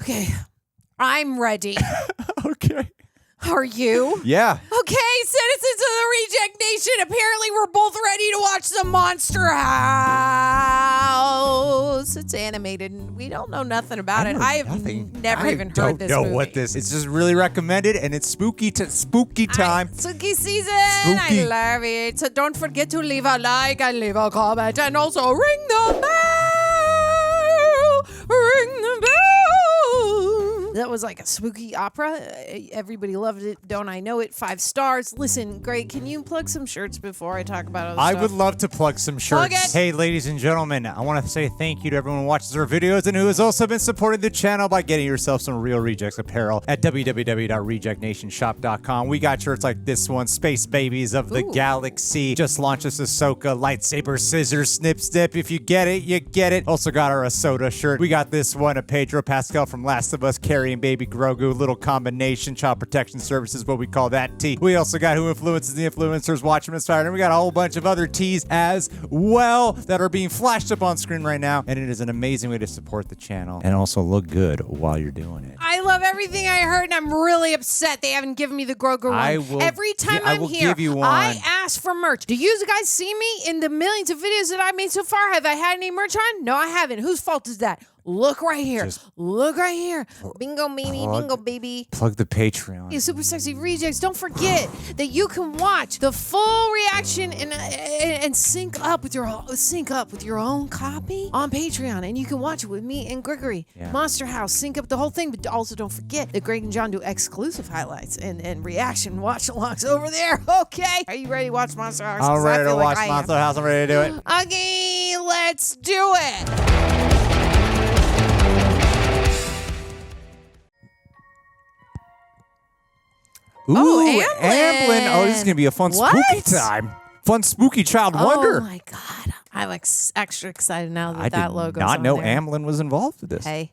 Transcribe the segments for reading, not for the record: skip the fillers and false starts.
Okay. I'm ready. Okay. Are you? Yeah. Okay, citizens of the Reject Nation, apparently we're both ready to watch the Monster House. It's animated, and we don't know nothing about it. I have never even heard this movie. I don't know what this is. It's just really recommended, and it's spooky time. Spooky season. Spooky. I love it. So don't forget to leave a like and leave a comment, and also ring the bell. Ring the bell. That was like a spooky opera. Everybody loved it. Don't I know it? 5 stars. Listen, great. Can you plug some shirts before I talk about other stuff? I would love to plug some shirts. Plug it. Hey, ladies and gentlemen, I want to say thank you to everyone who watches our videos and who has also been supporting the channel by getting yourself some Real Rejects apparel at www.rejectnationshop.com. We got shirts like this one, Space Babies of the Galaxy. Just launched this Ahsoka lightsaber scissors snip snip. If you get it, you get it. Also got our Ahsoka shirt. We got this one, a Pedro Pascal from Last of Us, carrying baby Grogu, little combination, child protection services, what we call that tee. We also got Who Influences the Influencers, Watchmen Inspired, and we got a whole bunch of other tees as well that are being flashed up on screen right now, and it is an amazing way to support the channel and also look good while you're doing it. I love everything I heard, and I'm really upset they haven't given me the Grogu one. Every time I'm here, give you one. I ask for merch. Do you guys see me in the millions of videos that I made so far? Have I had any merch on? No, I haven't. Whose fault is that? Look right here. Look right here. Bingo, baby. Bingo, baby. Plug the Patreon. You super sexy rejects. Don't forget that you can watch the full reaction and sync up with your own copy on Patreon, and you can watch it with me and Gregory. Yeah. Monster House, sync up the whole thing, but also don't forget that Greg and John do exclusive highlights and reaction watch-alongs over there. Okay, are you ready to watch Monster House? I'm ready to watch Monster House. I'm ready to do it. Okay, let's do it. Ooh, Amblin. Amblin. Oh, this is going to be a fun spooky time. Fun spooky child wonder. Oh my God. I'm extra excited now that logo's on I did not know there. Amblin was involved with this. Hey,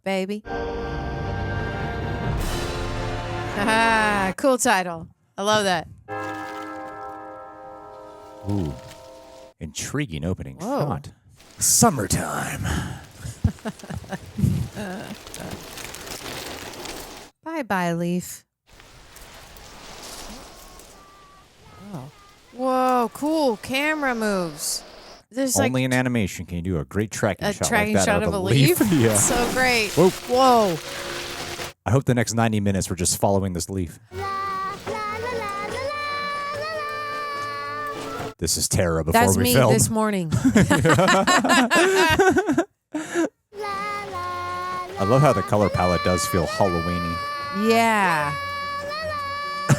baby. Ah, cool title. I love that. Ooh, intriguing opening Whoa. shot. Summertime. Bye, Leaf. Oh. Whoa, cool camera moves. There's Only in animation can you do a great tracking shot tracking like that shot out of a leaf. Yeah. So great. Whoa. Whoa. I hope the next 90 minutes we're just following this leaf. This is Tara before That's we me film. this morning. I love how the color palette does feel Halloween-y. Yeah.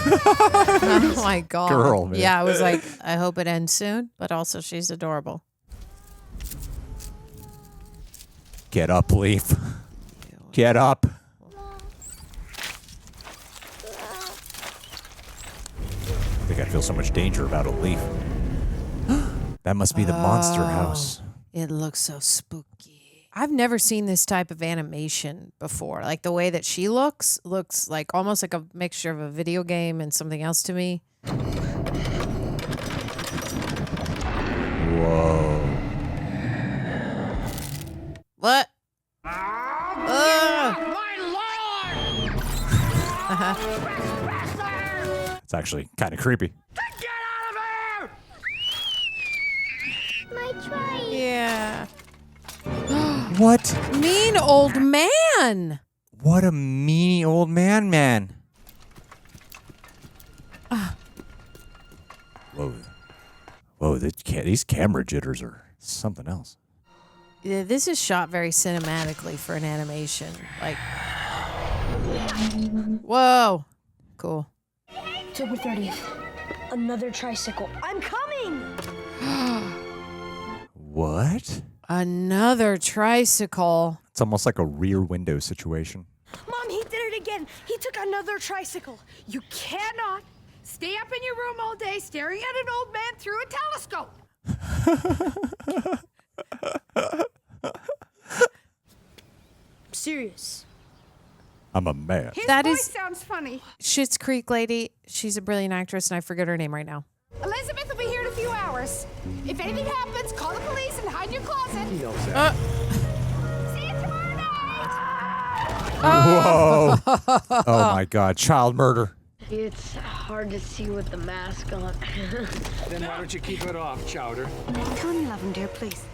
Oh my God. Girl, man. Yeah, I was like, I hope it ends soon, but also she's adorable. Get up, Leaf. Get up. I think I feel so much danger about a leaf. That must be the monster house. It looks so spooky. I've never seen this type of animation before. Like the way that she looks like almost like a mixture of a video game and something else to me. Whoa. What? My lord! It's actually kind of creepy. Get out of here! My train! Yeah. What? Mean old man. What a meanie old man. Whoa, these camera jitters are something else. Yeah, this is shot very cinematically for an animation. Like, whoa. Cool. October 30th. Another tricycle. I'm coming! What? Another tricycle. It's almost like a rear window situation. Mom, he did it again. He took another tricycle. You cannot stay up in your room all day staring at an old man through a telescope. I'm serious. I'm a man. His That voice is- sounds funny. Schitt's Creek lady. She's a brilliant actress, and I forget her name right now. Elizabeth will be here in a few hours. If anything happens, call the police and hide in your closet. See you tomorrow night. Whoa. Oh my God. Child murder. It's hard to see with the mask on. Then why don't you keep it off, Chowder? Tell him you love him, dear, please.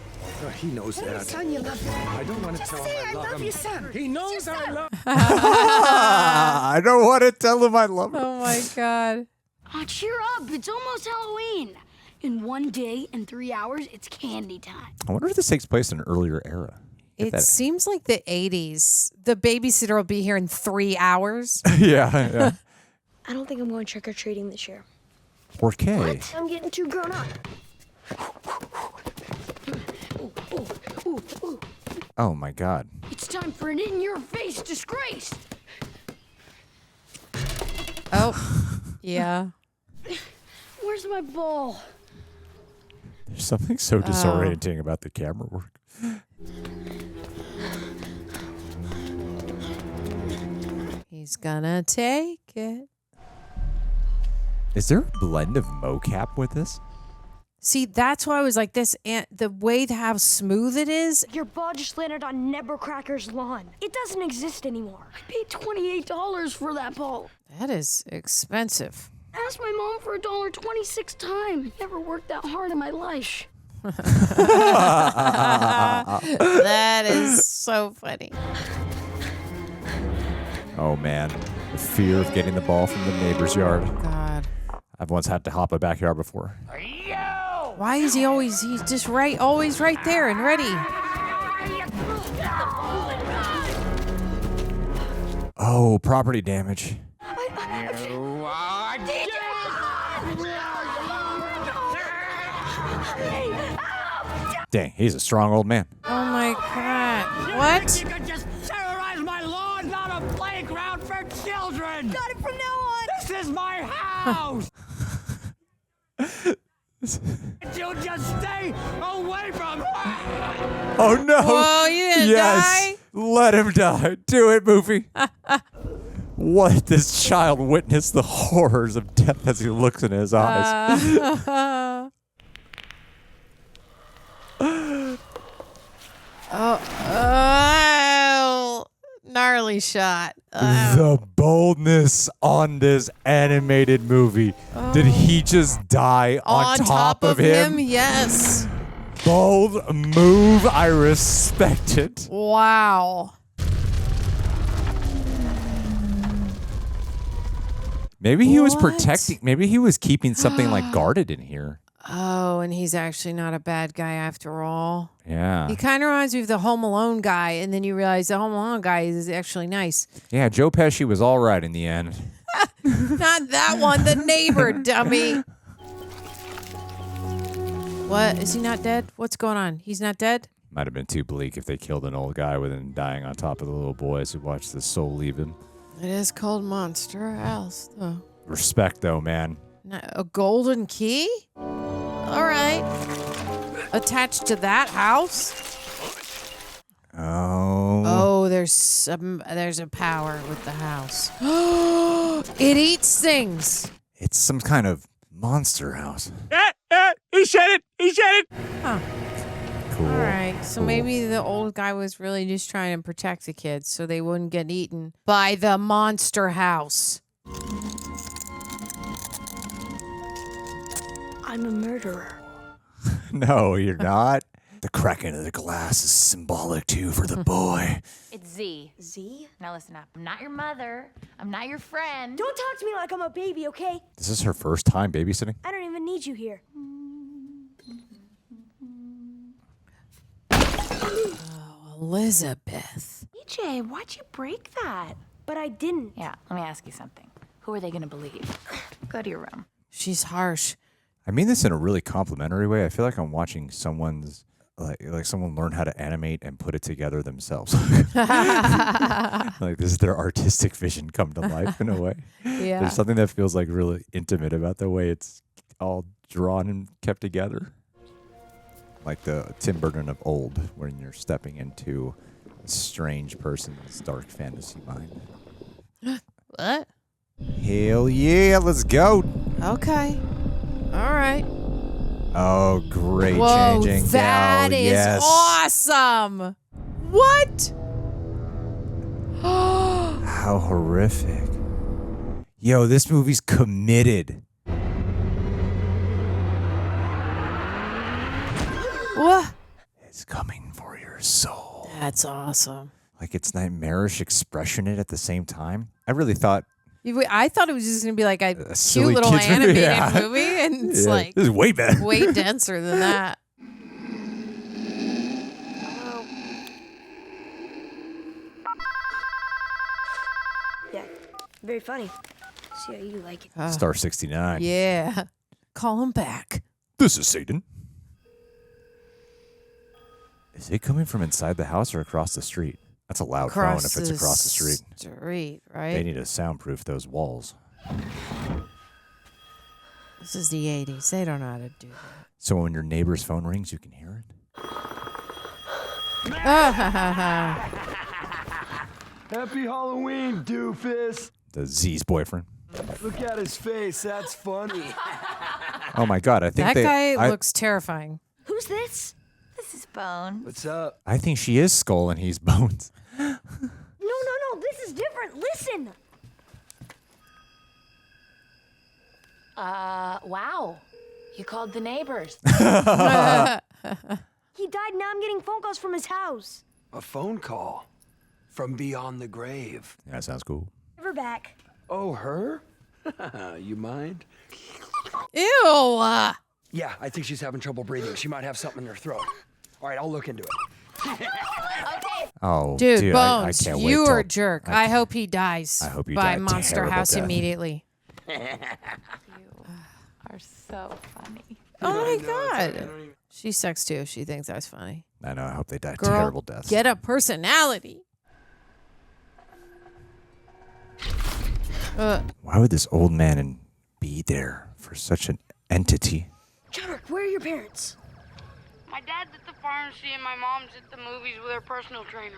He knows that. Son, you love him. I don't want to tell him I love him. son. He knows I love him. I don't want to tell him I love him. Oh my God. Oh, cheer up. It's almost Halloween. In 1 day and 3 hours, it's candy time. I wonder if this takes place in an earlier era. It seems like the 80s. The babysitter will be here in 3 hours. Yeah. I don't think I'm going trick-or-treating this year. 4K. I'm getting too grown up. Oh my God. It's time for an in-your-face disgrace. Oh, yeah. Where's my ball? There's something so disorienting about the camera work. He's gonna take it. Is there a blend of mocap with this? See, that's why I was like this, and the way how smooth it is. Your ball just landed on Nebbercracker's lawn. It doesn't exist anymore. I paid $28 for that ball. That is expensive. Asked my mom for $1.26 times. Never worked that hard in my life. That is so funny. Oh man, the fear of getting the ball from the neighbor's yard. God. I've once had to hop a backyard before. Why is he always, he's just always right there and ready. Oh, property damage. Dang, he's a strong old man. Oh my God. What? You could just terrorize my lawn, not a playground for children. Got it from now on. This is my house. You just stay away from her. Oh no! Whoa, you gonna die? Let him die. Do it, movie. What? This child witnessed the horrors of death as he looks in his eyes. Oh, gnarly shot. The boldness on this animated movie. Did he just die on top of him? Yes. Bold move. I respect it. Wow. Maybe he was What? protecting. Maybe he was keeping something like guarded in here. Oh, and he's actually not a bad guy after all. Yeah. He kind of reminds me of the Home Alone guy, and then you realize the Home Alone guy is actually nice. Yeah, Joe Pesci was all right in the end. Not that one, the neighbor, dummy. What? Is he not dead? What's going on? He's not dead? Might have been too bleak if they killed an old guy with him dying on top of the little boys who watched the soul leave him. It is called Monster House, though. Respect, though, man. A golden key? All right. Attached to that house? Oh. Oh, there's a power with the house. It eats things. It's some kind of monster house. He said it. He said it. Huh. Cool. All right. So Cool. maybe the old guy was really just trying to protect the kids so they wouldn't get eaten by the monster house. I'm a murderer. No, you're not. The cracking of the glass is symbolic, too, for the boy. It's Z. Z? Now listen up. I'm not your mother. I'm not your friend. Don't talk to me like I'm a baby, okay? This is her first time babysitting? I don't even need you here. Elizabeth. EJ, why'd you break that? But I didn't. Yeah, let me ask you something. Who are they going to believe? Go to your room. She's harsh. I mean this in a really complimentary way. I feel like I'm watching someone's like someone learn how to animate and put it together themselves. Like this is their artistic vision come to life in a way. Yeah. There's something that feels like really intimate about the way it's all drawn and kept together. Like the Tim Burton of old, when you're stepping into a strange person's dark fantasy mind. What? Hell yeah, let's go. Okay. All right. Oh, great Whoa, changing. that oh, is yes. awesome. What? how horrific. Yo, this movie's committed. What? It's coming for your soul. That's awesome. Like it's nightmarish expressionate at the same time. I really thought. I thought it was just going to be like a cute silly little kids movie, animated movie, and it's like this is way better. way denser than that. Yeah, very funny. See how you like it. Star 69. Yeah. Call him back. This is Satan. Is it coming from inside the house or across the street? That's a loud phone if it's across the street. Street, right? They need to soundproof those walls. This is the 80s. They don't know how to do that. So when your neighbor's phone rings, you can hear it? Happy Halloween, doofus. The Z's boyfriend. Look at his face. That's funny. Oh my God, I think that guy looks terrifying. Who's this? This is Bones. What's up? I think she is Skull and he's Bones. No. This is different. Listen. Wow. You called the neighbors. He died. Now I'm getting phone calls from his house. A phone call from beyond the grave. That sounds cool. Never back. Oh, her? You mind? Ew. Yeah, I think she's having trouble breathing. She might have something in her throat. All right, I'll look into it. Oh, Dude, I Bones, can't wait you till- are a jerk. I hope he dies I hope you by die a Monster terrible House death. immediately. Are so funny. Oh my God. She sucks too if she thinks that's funny. I know, I hope they die Girl, terrible deaths. get a personality. Why would this old man be there for such an entity? Chowder, where are your parents? My dad's at the pharmacy and my mom's at the movies with her personal trainer.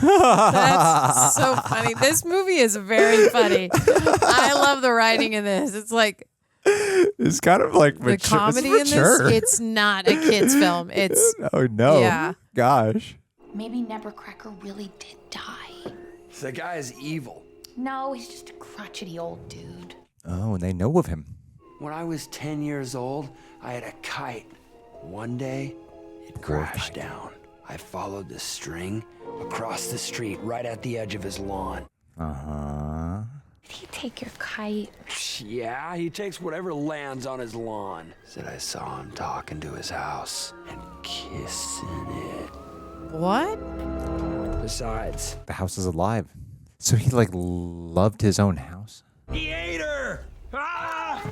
That's so funny. This movie is very funny. I love the writing in this. It's like It's kind of like the comedy in this. It's not a kid's film. It's oh no. Yeah. Gosh. Maybe Nebbercracker really did die. The guy is evil. No, he's just a crotchety old dude. Oh, and they know of him. When I was 10 years old, I had a kite. One day, it crashed down. I followed the string across the street right at the edge of his lawn. Uh-huh. Did he take your kite? Yeah, he takes whatever lands on his lawn. Said I saw him talking to his house and kissing it. what? Besides, The house is alive. So he like loved his own house? he ate her! Ah!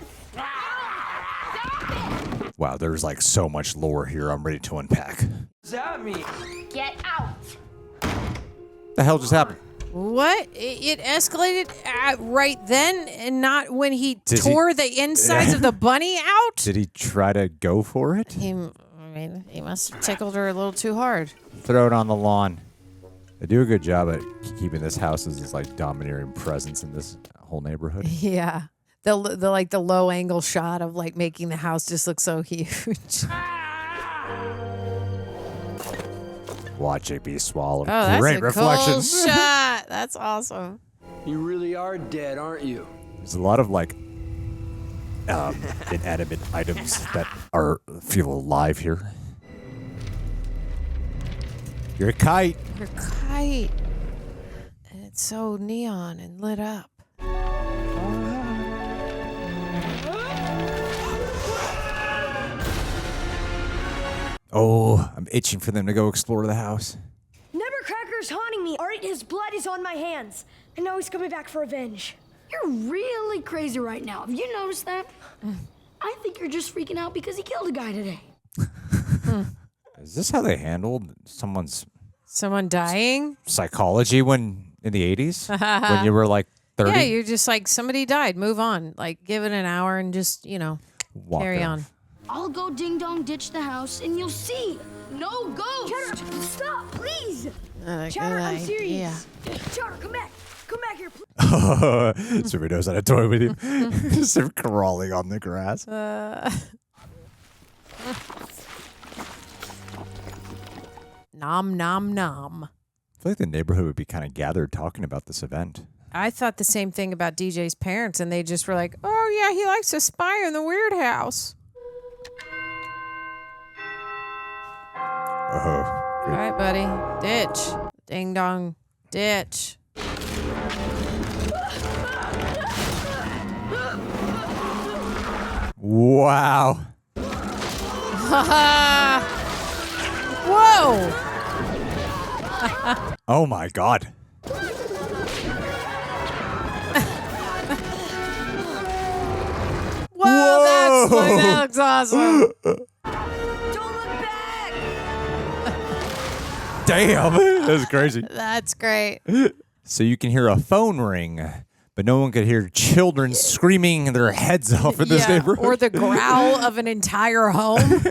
Wow, there's like so much lore here I'm ready to unpack. What's that mean? Get out! The hell just happened? What? It escalated right then and not when he Did he- tore the insides of the bunny out? Did he try to go for it? He must have tickled her a little too hard. Throw it on the lawn. They do a good job at keeping this house as this like domineering presence in this whole neighborhood. Yeah. The like the low angle shot of like making the house just look so huge. Watch it be swallowed. Oh, that's Great a reflection. cool shot. That's awesome. You really are dead, aren't you? There's a lot of like inanimate items that feel alive here. Your kite. Your kite. And it's so neon and lit up. Oh, I'm itching for them to go explore the house. Nebbercracker's haunting me. All right, his blood is on my hands. And now he's coming back for revenge. You're really crazy right now. Have you noticed that? I think you're just freaking out because he killed a guy today. Is this how they handled Someone dying? psychology when in the 80s? When you were like 30? Yeah, you're just like, somebody died. Move on. Like, give it an hour and just, Walk carry off. on. I'll go ding-dong ditch the house and you'll see. No ghost. Chowder, stop, please. Not a Chowder, good I'm idea. serious. Chowder, come back. Come back here, please. Super knows how to toy with him. Just him crawling on the grass. Nom nom nom. feel like the neighborhood would be kind of gathered talking about this event. I thought the same thing about DJ's parents, and they just were like, oh, yeah, he likes to spy in the weird house. Oh. All right, buddy. Ditch. Ding dong. Ditch. Wow. Whoa. Oh my God. Whoa, that looks awesome. Don't look back! Damn, that's crazy. That's great. So you can hear a phone ring, but no one could hear children screaming their heads off in this neighborhood. Or the growl of an entire home.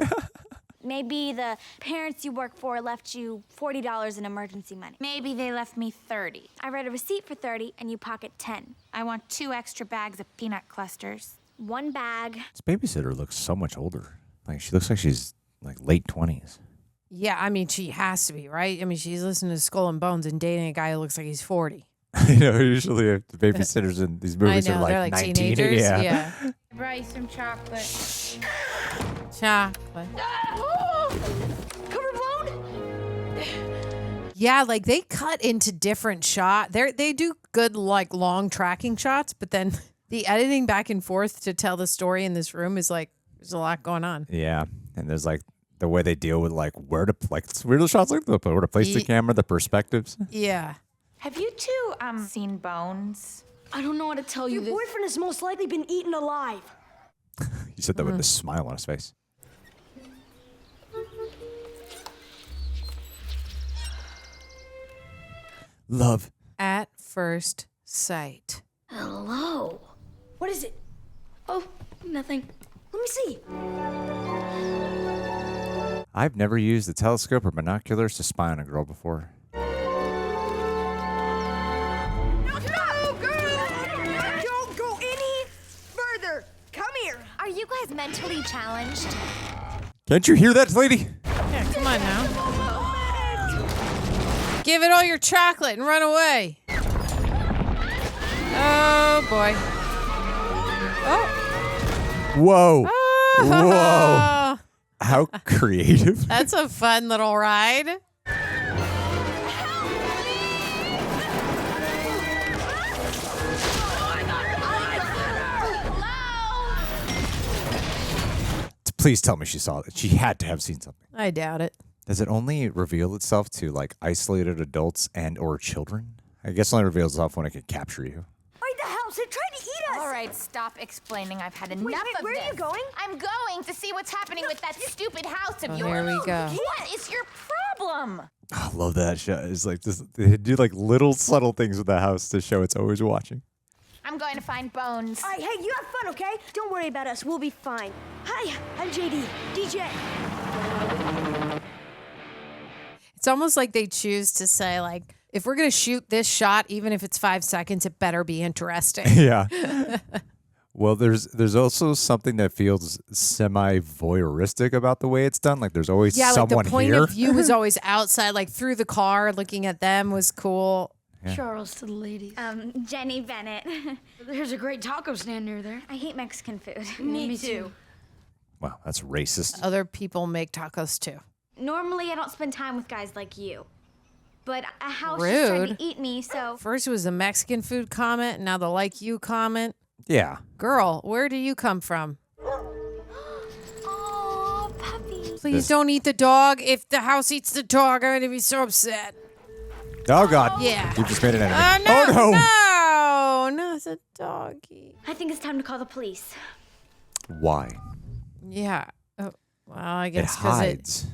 Maybe the parents you work for left you $40 in emergency money. Maybe they left me 30. I write a receipt for 30 and you pocket 10. I want 2 extra bags of peanut clusters. 1 bag. This babysitter looks so much older. Like she looks like she's like late 20s. Yeah, I mean, she has to be, right? I mean, she's listening to Skull and Bones and dating a guy who looks like he's 40. You know, usually the babysitters in these movies are like, they're like 19. teenagers. Yeah. Brought you some chocolate. Chocolate. Cover blown? Yeah, like they cut into different shots. They do good like long tracking shots, but then the editing back and forth to tell the story in this room is like there's a lot going on. Yeah, and there's like the way they deal with like where to like it's weird shots like the where to place the camera, the perspectives. Yeah. Have you 2 seen Bones? I don't know how to tell you Your this. boyfriend has most likely been eaten alive. He said that with a smile on his face. Love At first sight. Hello. What is it? Oh, nothing. Let me see. I've never used a telescope or binoculars to spy on a girl before. Don't go any further. Come here. Are you guys mentally challenged? Can't you hear that, lady? Yeah, come on now. Give it all your chocolate and run away. Oh boy. Oh. Whoa. Oh. Whoa. How creative. That's a fun little ride. Please tell me she saw it. She had to have seen something. I doubt it. Does it only reveal itself to like isolated adults and or children? I guess it only reveals itself when it can capture you. Right, the house. It tried to eat us. All right, stop explaining. I've had enough Wait, of where this. are you going? I'm going to see what's happening with that stupid house of Oh, yours. here we go. What is your problem? I love that show. It's like this, they do like little subtle things with the house to show it's always watching. I'm going to find Bones. All right, hey, you have fun, okay? Don't worry about us. We'll be fine. Hi, I'm JD. DJ. It's almost like they choose to say, like, if we're going to shoot this shot, even if it's 5 seconds, it better be interesting. Yeah. Well, there's also something that feels semi-voyeuristic about the way it's done. Like there's always someone like the point here. of view was always outside, like through the car, looking at them was cool. Yeah. Charles to the ladies. Jenny Bennett. There's a great taco stand near there. I hate Mexican food. Me too. Wow, that's racist. Other people make tacos too. Normally, I don't spend time with guys like you. But a house Rude. is trying to eat me, so... First it was the Mexican food comment, now the like you comment. Yeah. Girl, where do you come from? Oh, puppy. Please don't eat the dog. If the house eats the dog, I'm going to be so upset. Oh God. Yeah. You just made an enemy. No, oh no, not the doggy. I think it's time to call the police. Why? Yeah. Oh, well, I It guess because hides.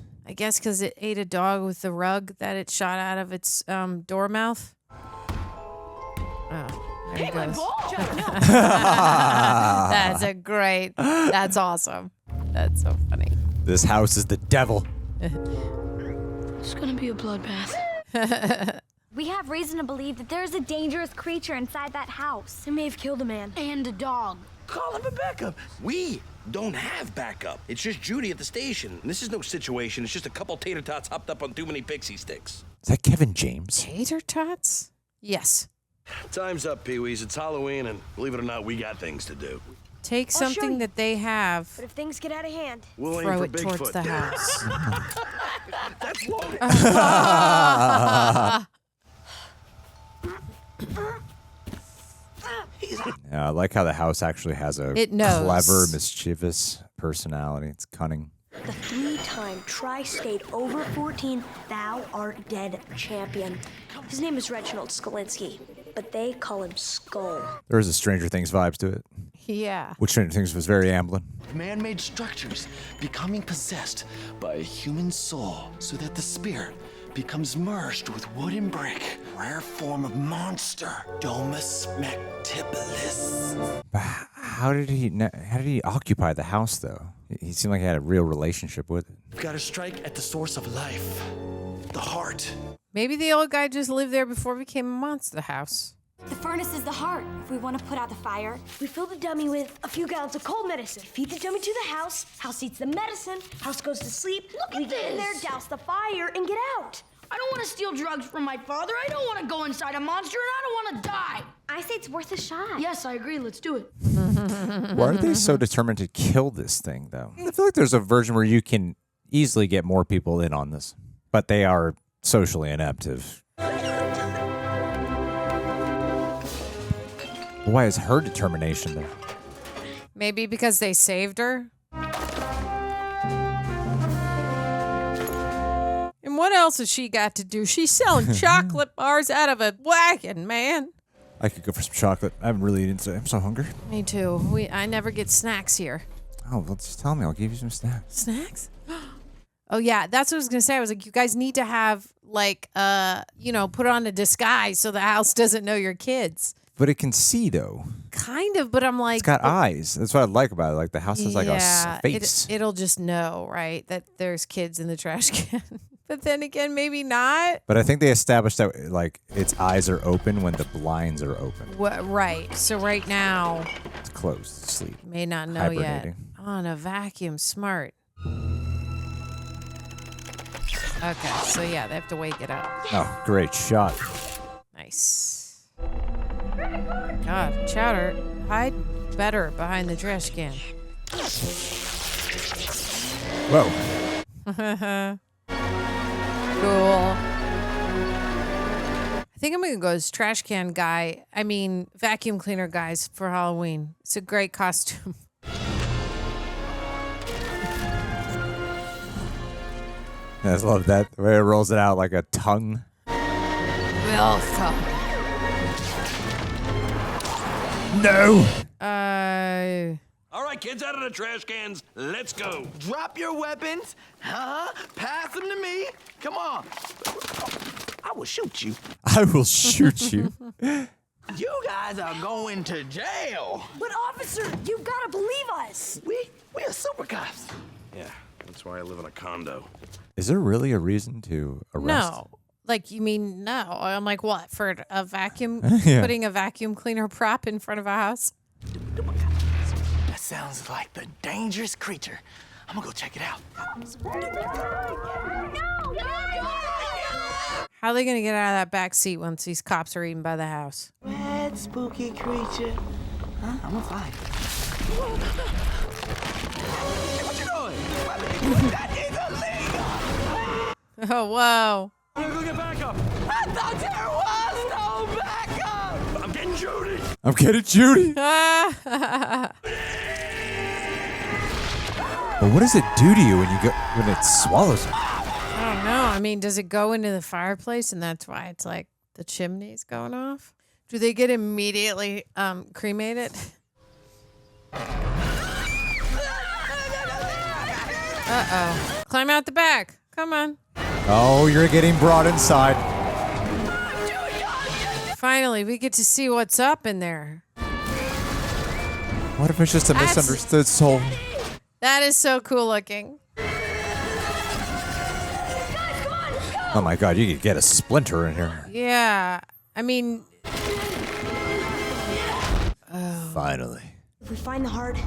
it ate a dog with the rug that it shot out of its door mouth. Oh, there he goes. That's awesome. That's so funny. This house is the devil. It's gonna be a bloodbath. We have reason to believe that there's a dangerous creature inside that house. They may have killed a man. And a dog. Call him a backup. We don't have backup. It's just Judy at the station. And this is no situation. It's just a couple tater tots hopped up on too many pixie sticks. Is that Kevin James? Tater tots? Yes. Time's up, Pee-wees. It's Halloween, and believe it or not, we got things to do. Take I'll show something you. that they have, But if things get out of hand, We'll aim throw for it towards Bigfoot. the house. That's loaded. Yeah, I like how the house actually has a It knows. clever, mischievous personality. It's cunning. the 3-time tri-state over 14 thou art dead champion. His name is Reginald Skulinski, but they call him Skull. There was a Stranger Things vibes to it. Yeah. Which Stranger Things was very Amblin. Man-made structures becoming possessed by a human soul so that the spirit becomes merged with wood and brick. Rare form of monster. Domus Mactibilis. How did he occupy the house, though? He seemed like he had a real relationship with it. We've got to strike at the source of life. The heart. Maybe the old guy just lived there before it became a monster house. The furnace is the heart. If we want to put out the fire, We fill the dummy with a few gallons of cold medicine. Feed the dummy to the house. House eats the medicine. House goes to sleep. Look we at get in there, this. douse the fire, and get out. I don't want to steal drugs from my father. I don't want to go inside a monster, and I don't want to die. I say it's worth a shot. Yes, I agree. Let's do it. Why are they so determined to kill this thing, though? I feel like there's a version where you can easily get more people in on this, but they are socially inept. Why is her determination there? Maybe because they saved her. And what else has she got to do? She's selling chocolate bars out of a wagon, man. I could go for some chocolate. I haven't really eaten today. I'm so hungry. Me too. I never get snacks here. Oh, well, just tell me. I'll give you some snacks. Snacks? Oh, yeah. That's what I was going to say. I was like, you guys need to have, like, put on a disguise so the house doesn't know your kids. But it can see, though. Kind of, but I'm like... It's got eyes. That's what I like about it. Like, the house has, like, a face. It'll just know, right, that there's kids in the trash can. But then again, maybe not. But I think they established that, like, its eyes are open when the blinds are open. Right. So right now... It's closed. Sleep. May not know yet. Hibernating. On a vacuum. Smart. Okay, so yeah, they have to wake it up. Oh, great shot. Nice. God, Chowder, hide better behind the trash can. Whoa. Cool. I think I'm gonna go as trash can guy. I mean, vacuum cleaner guys for Halloween. It's a great costume. I just love that. The way it rolls it out like a tongue. Welcome. No. All right, kids, out of the trash cans. Let's go. Drop your weapons. Pass them to me. Come on. I will shoot you. I will shoot you. You guys are going to jail. But officer, you've got to believe us. We are super cops. Yeah, that's why I live in a condo. Is there really a reason to arrest? No. Like, you mean no? I'm like, what? For a vacuum? Yeah. Putting a vacuum cleaner prop in front of a house? That sounds like the dangerous creature. I'm gonna go check it out. How are they going to get out of that back seat once these cops are eaten by the house? Red spooky creature. Huh? I'm gonna find it. Hey, what you doing? That is illegal! Oh, whoa. Go get back up. I thought there was no backup! I'm getting Judy. I'm getting Judy. But what does it do to you when it swallows you? I don't know. I mean, does it go into the fireplace and that's why it's like the chimney's going off? Do they get immediately cremated? Uh-oh. Climb out the back. Come on. Oh, you're getting brought inside. Finally, we get to see what's up in there. What if it's just a misunderstood soul? That is so cool looking. Oh my God, you could get a splinter in here. Yeah. I mean... Finally. If we find the heart,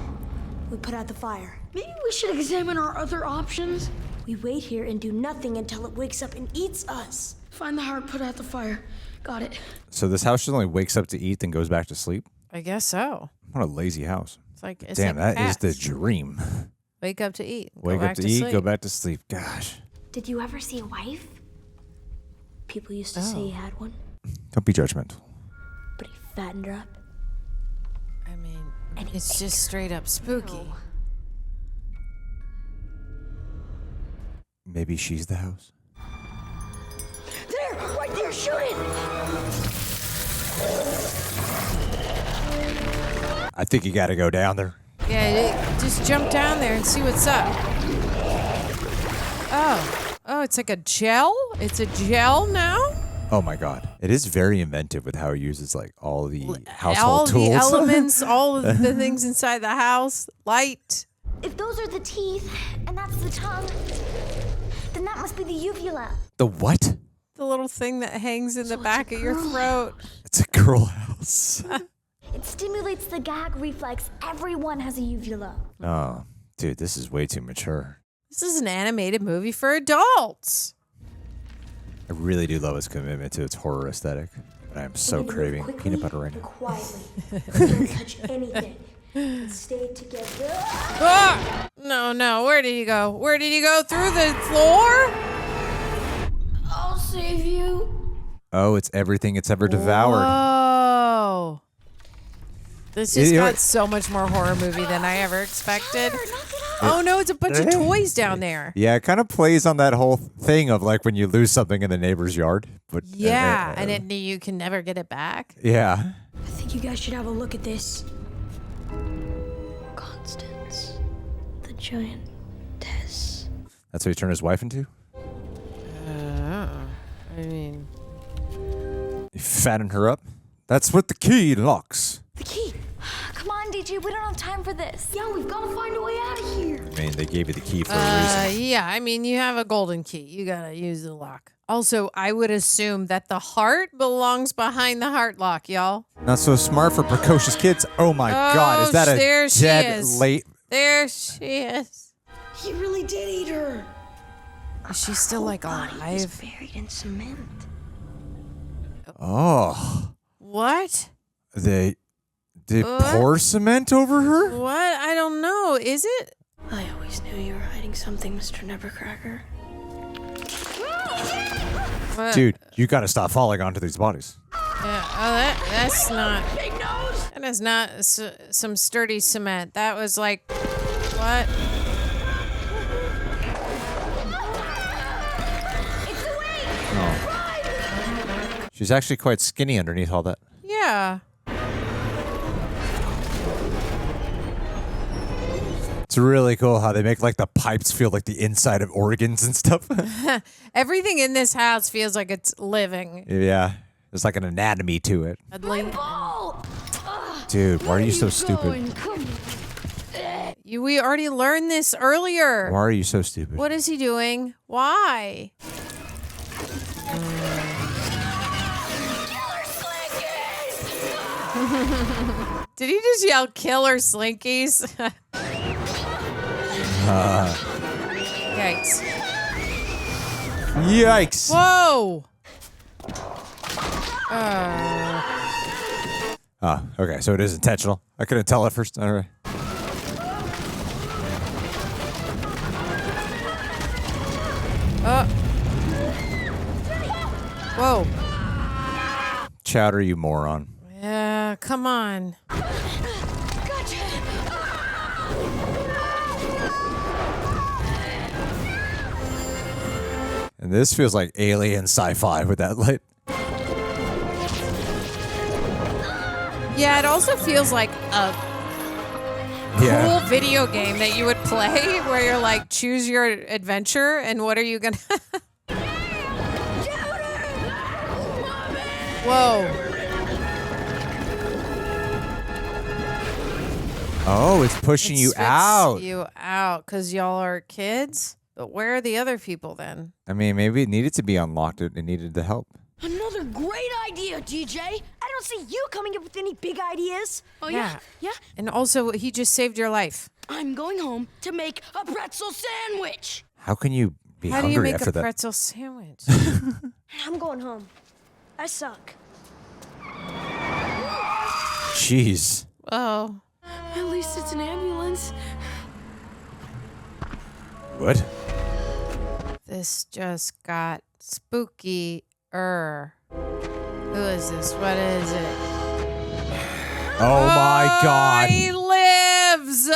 we put out the fire. Maybe we should examine our other options. We wait here and do nothing until it wakes up and eats us. Find the heart, put out the fire. Got it. So this house just only wakes up to eat, then goes back to sleep? I guess so. What a lazy house. It's Damn, like that is the cats. dream. Wake up to eat. Wake up to eat, go back to sleep. Gosh. Did you ever see a wife? People used to say he had one, Don't be judgmental. but he fattened her up. I mean, And he it's ate just her. straight up spooky. No. Maybe she's the house. There! Right there! Shoot it! I think you gotta go down there. Yeah, just jump down there and see what's up. Oh, it's like a gel? It's a gel now? Oh my god. It is very inventive with how it uses like all the All household tools. the elements, all of the things inside the house, light. If those are the teeth and that's the tongue, then that must be the uvula. The what? The little thing that hangs in the back of your throat. It's a girl house. It stimulates the gag reflex. Everyone has a uvula. Oh, dude, this is way too mature. This is an animated movie for adults. I really do love its commitment to its horror aesthetic. But I am so craving peanut butter right and now. quietly. Don't touch anything. And stay together. Ah! No. Where did he go? Where did he go? Through the floor? I'll save you. Oh, it's everything it's ever devoured. Whoa. This just got so much more horror movie than I ever expected. Oh no, it's a bunch of toys down there. Yeah, it kind of plays on that whole thing of like when you lose something in the neighbor's yard. But Yeah, and you can never get it back. Yeah. I think you guys should have a look at this. Constance, the Giantess. That's what he turned his wife into? I mean, You fatten her up? That's what the key locks. The key. Come on, DJ. We don't have time for this. Yeah, we've got to find a way out of here. I mean, they gave you the key for a reason. yeah, I mean, you have a golden key. You gotta use the lock. Also, I would assume that the heart belongs behind the heart lock, y'all. Not so smart for precocious kids. Oh my god, is that there a she dead is. late? There she is. He really did eat her. Is she still like Body is alive? buried in cement. Oh. What? They pour cement over her? What? I don't know. Is it? I always knew you were hiding something, Mr. Nebbercracker. What? Dude, you gotta stop falling onto these bodies. Yeah, that's not. That is not some sturdy cement. That was like, what? Oh. She's actually quite skinny underneath all that. Yeah. It's really cool how they make like the pipes feel like the inside of organs and stuff. Everything in this house feels like it's living. Yeah. There's like an anatomy to it. Ball! Dude, why are you so stupid? We already learned this earlier. Why are you so stupid? What is he doing? Why? Did he just yell killer slinkies? Yikes. Yikes. Whoa. Oh, okay, so it is intentional. I couldn't tell at first. All right. Whoa. Chowder, you moron. Yeah, come on. And this feels like alien sci-fi with that light. Yeah, it also feels like a cool video game that you would play where you're like, choose your adventure and what are you gonna... Whoa. Oh, it's pushing you out. You out because y'all are kids? But where are the other people then? I mean, maybe it needed to be unlocked. It needed the help. Another great idea, DJ. I don't see you coming up with any big ideas. Oh, yeah? Yeah? And also, he just saved your life. I'm going home to make a pretzel sandwich. How can you be How do hungry you make after a that? pretzel sandwich? I'm going home. I suck. Jeez. Oh. At least it's an ambulance. What? This just got spooky-er. Who is this? What is it? Oh my God. He lives!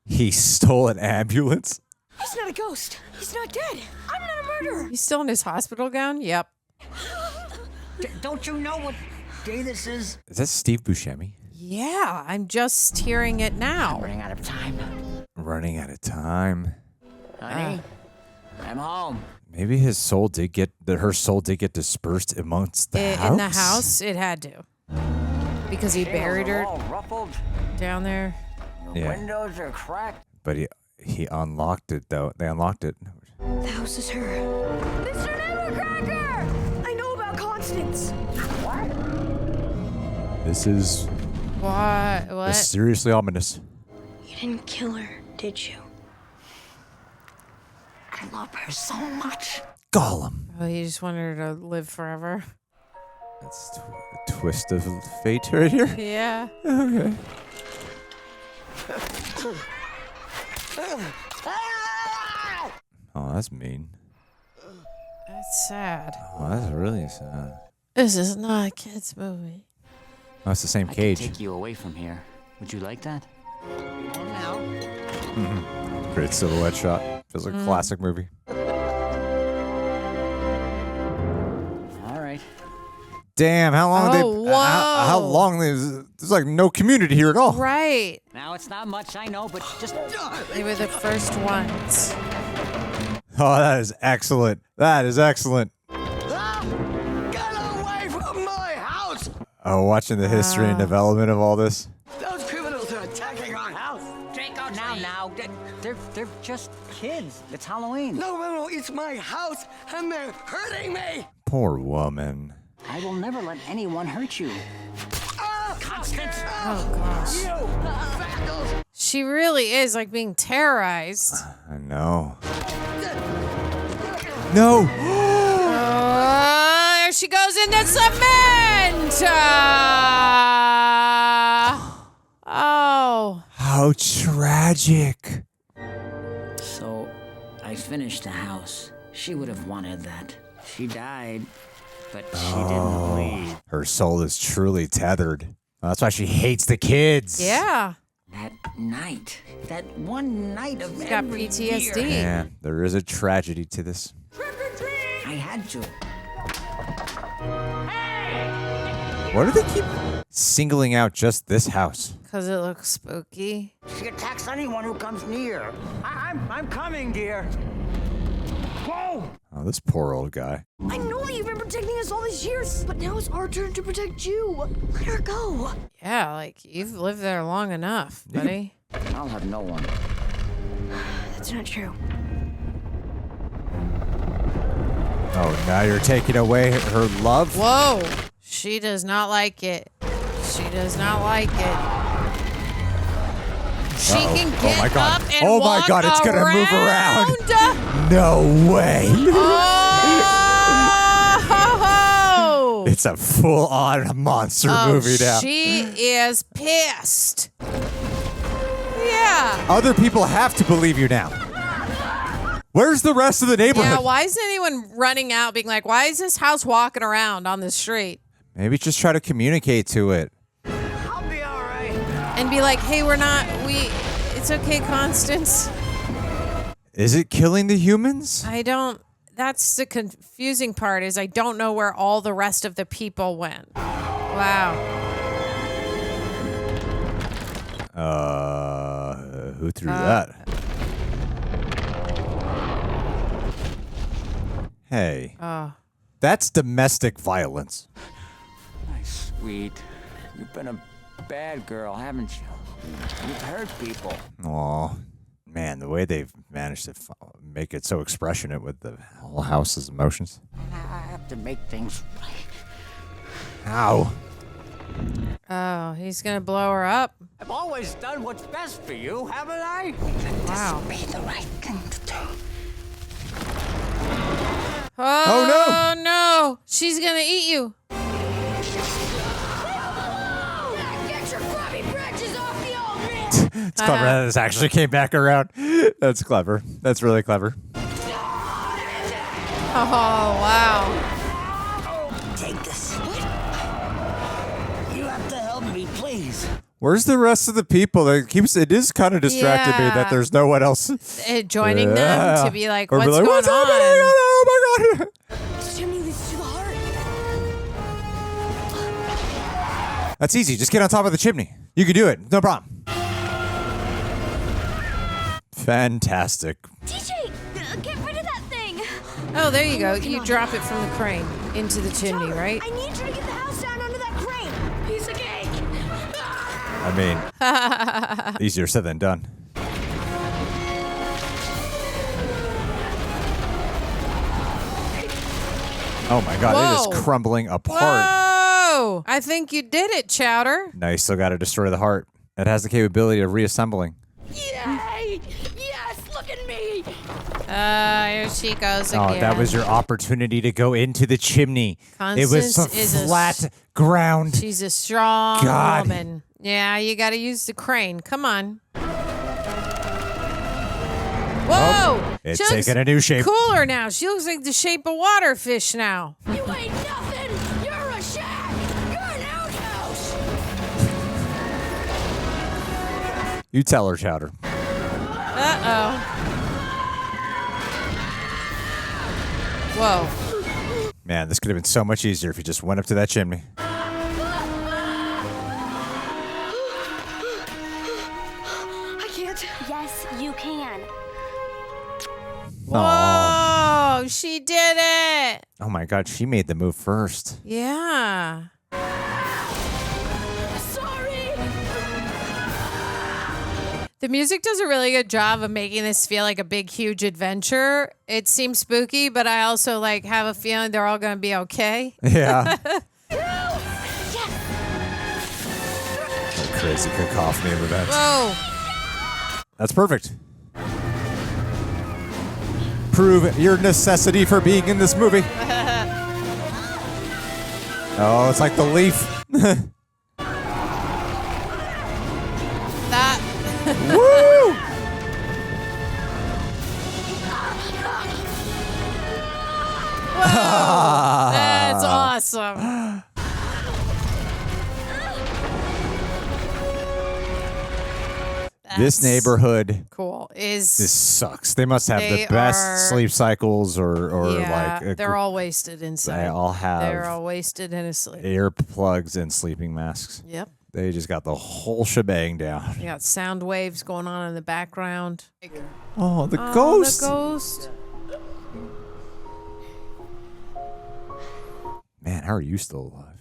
He stole an ambulance? He's not a ghost. He's not dead. I'm not a murderer. He's still in his hospital gown? Yep. Don't you know what day this is? Is that Steve Buscemi? Yeah, I'm just hearing it now. I'm running out of time. Running out of time. Honey, I'm home. Maybe her soul did get dispersed amongst the house. In the house, it had to. Because he buried her All ruffled. down there. The Yeah. windows are cracked. But he unlocked it though. They unlocked it. The house is her. Mr. Nebbercracker! I know about Constance. This is What? mysteriously ominous. You didn't kill her, did you? I love her so much. Gollum. Oh, he just wanted her to live forever. That's a twist of fate right here. Yeah. Okay. Oh, that's mean. That's sad. Oh, that's really sad. This is not a kid's movie. Oh, it's the same I cage. can take you away from here. Would you like that? No. Great silhouette shot. Feels like a classic movie. All right. Damn, how long Oh, whoa. how long there's like no community here at all. Right. Now it's not much, I know, but just. They were the first ones. Oh, that is excellent. That is excellent. Get away from my house! Oh, watching the history and development of all this. Those criminals are attacking our house! Now, they're just kids. It's Halloween. No, it's my house, and they're hurting me! Poor woman. I will never let anyone hurt you. Constance! Oh, gosh. She really is like being terrorized. I know. No! Oh, there she goes in the cement! Oh. How tragic. So, I finished the house. She would have wanted that. She died, but she didn't leave. Her soul is truly tethered. That's why she hates the kids. Yeah. That night. That one night of She's got every PTSD. year. Yeah, there is a tragedy to this. I had to. Why do they keep singling out just this house? Because it looks spooky. She attacks anyone who comes near. I'm coming, dear. Whoa! Oh, this poor old guy. I know that you've been protecting us all these years, but now it's our turn to protect you. Let her go. Yeah, like you've lived there long enough, buddy. I'll have no one. That's not true. Oh, now you're taking away her love? Whoa. She does not like it. She does not like it. She can get my God. up and Oh my walk God, it's gonna move around. No way. Oh! It's a full-on monster movie now. She is pissed. Yeah. Other people have to believe you now. Where's the rest of the neighborhood? Yeah, why isn't anyone running out being like, why is this house walking around on the street? Maybe just try to communicate to it. I'll be all right. And be like, hey, it's okay, Constance. Is it killing the humans? That's the confusing part is I don't know where all the rest of the people went. Wow. Who threw that? Hey. That's domestic violence. My sweet. You've been a bad girl, haven't you? You've hurt people. Aw. Man, the way they've managed to make it so expressionate with the whole house's emotions. I have to make things right. How? Oh, he's going to blow her up? I've always done what's best for you, haven't I? Wow. This will be the right thing to do. Oh, no. She's going to eat you. It's clever that this actually came back around. That's clever. That's really clever. Oh, wow. Take this. You have to help me, please. Where's the rest of the people? It is kind of distracted me that there's no one else joining them to be like, what's going what's on? happening? Oh my god. This chimney leads to the heart. That's easy. Just get on top of the chimney. You can do it. No problem. Fantastic. DJ, get rid of that thing. Oh, there you go. You drop it from the crane into the chimney, Chowder, right? I need you to get the house down under that crane. Piece of cake. I mean, easier said than done. Oh my god, it is crumbling apart. Whoa! I think you did it, Chowder. Now you still got to destroy the heart. It has the capability of reassembling. Yay! Yes, look at me! Here she goes again. Oh, that was your opportunity to go into the chimney. Constance it was some flat ground. She's a strong woman. Yeah, you got to use the crane. Come on. Whoa! Oh, it's taking a new shape. Cooler now. She looks like the shape of water fish now. You ain't nothing! You're a shack! You're an outhouse! You tell her, Chowder. Uh-oh. Whoa. Man, this could have been so much easier if you just went up to that chimney. I can't. Yes, you can. Whoa, she did it. Oh my god, she made the move first. Yeah. Sorry! The music does a really good job of making this feel like a big, huge adventure. It seems spooky, but I also have a feeling they're all going to be okay. Yeah. Crazy cacophony of events. Whoa. That's perfect. Prove your necessity for being in this movie. Oh, it's like the leaf. That. Woo! Whoa. That's awesome. This neighborhood is this sucks. They must have the best sleep cycles or they're all wasted inside. They all have They're all wasted in a sleep. earplugs and sleeping masks. Yep. They just got the whole shebang down. You got sound waves going on in the background. Oh, the ghost. The ghost. Man, how are you still alive?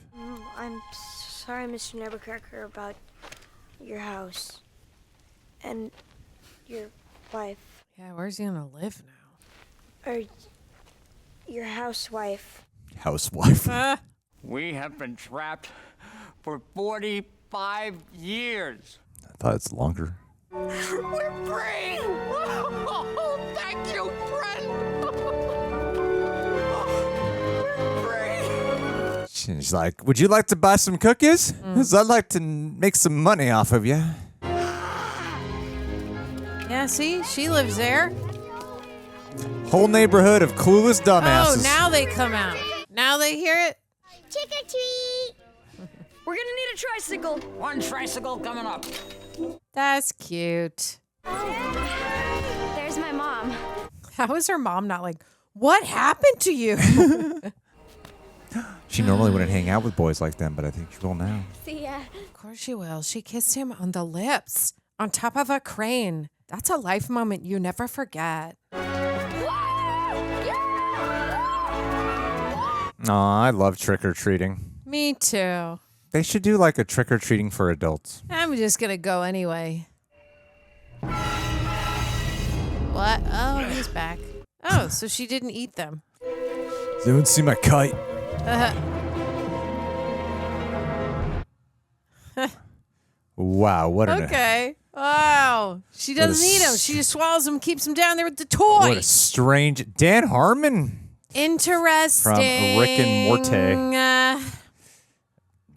I'm sorry, Mr. Nebbercracker, about your house. And your wife. Yeah, where's he gonna live now? Or your housewife. Housewife. We have been trapped for 45 years. I thought it's longer. We're free! Oh, thank you, friend! We're free! She's like, would you like to buy some cookies? Because I'd like to make some money off of you. Yeah, see? She lives there. Whole neighborhood of clueless dumbasses. Oh, now they come out. Now they hear it. Trick or treat. We're gonna need a tricycle. One tricycle coming up. That's cute. There's my mom. How is her mom not like, what happened to you? She normally wouldn't hang out with boys like them, but I think she will now. See ya. Of course she will. She kissed him on the lips on top of a crane. That's a life moment you never forget. Aw, I love trick-or-treating. Me too. They should do like a trick-or-treating for adults. I'm just gonna go anyway. What? Oh, he's back. Oh, so she didn't eat them. Does anyone see my kite? Wow, what an... Okay. Wow. She doesn't eat them. She just swallows them, keeps them down there with the toy. What a strange... Dan Harmon Interesting. From Rick and Morty.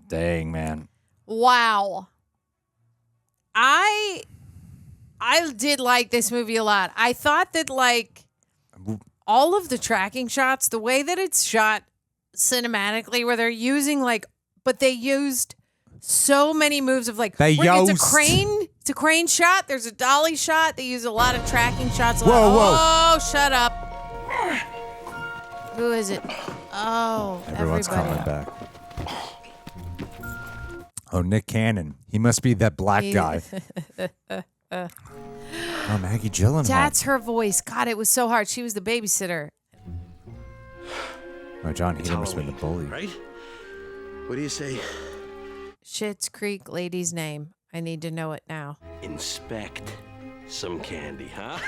Dang, man. Wow. I did like this movie a lot. I thought that like all of the tracking shots, the way that it's shot cinematically, where they're using like, but they used so many moves of like, it's a crane. It's a crane shot. There's a dolly shot. They use a lot of tracking shots. Whoa. Oh, shut up. Who is it? Oh, Everyone's everybody. coming back. Oh, Nick Cannon. He must be that black guy. Oh, Maggie Gyllenhaal. That's her voice. God, it was so hard. She was the babysitter. Oh, John Heder must have been the bully. Right? What do you say? Schitt's Creek lady's name. I need to know it now. Inspect some candy, huh?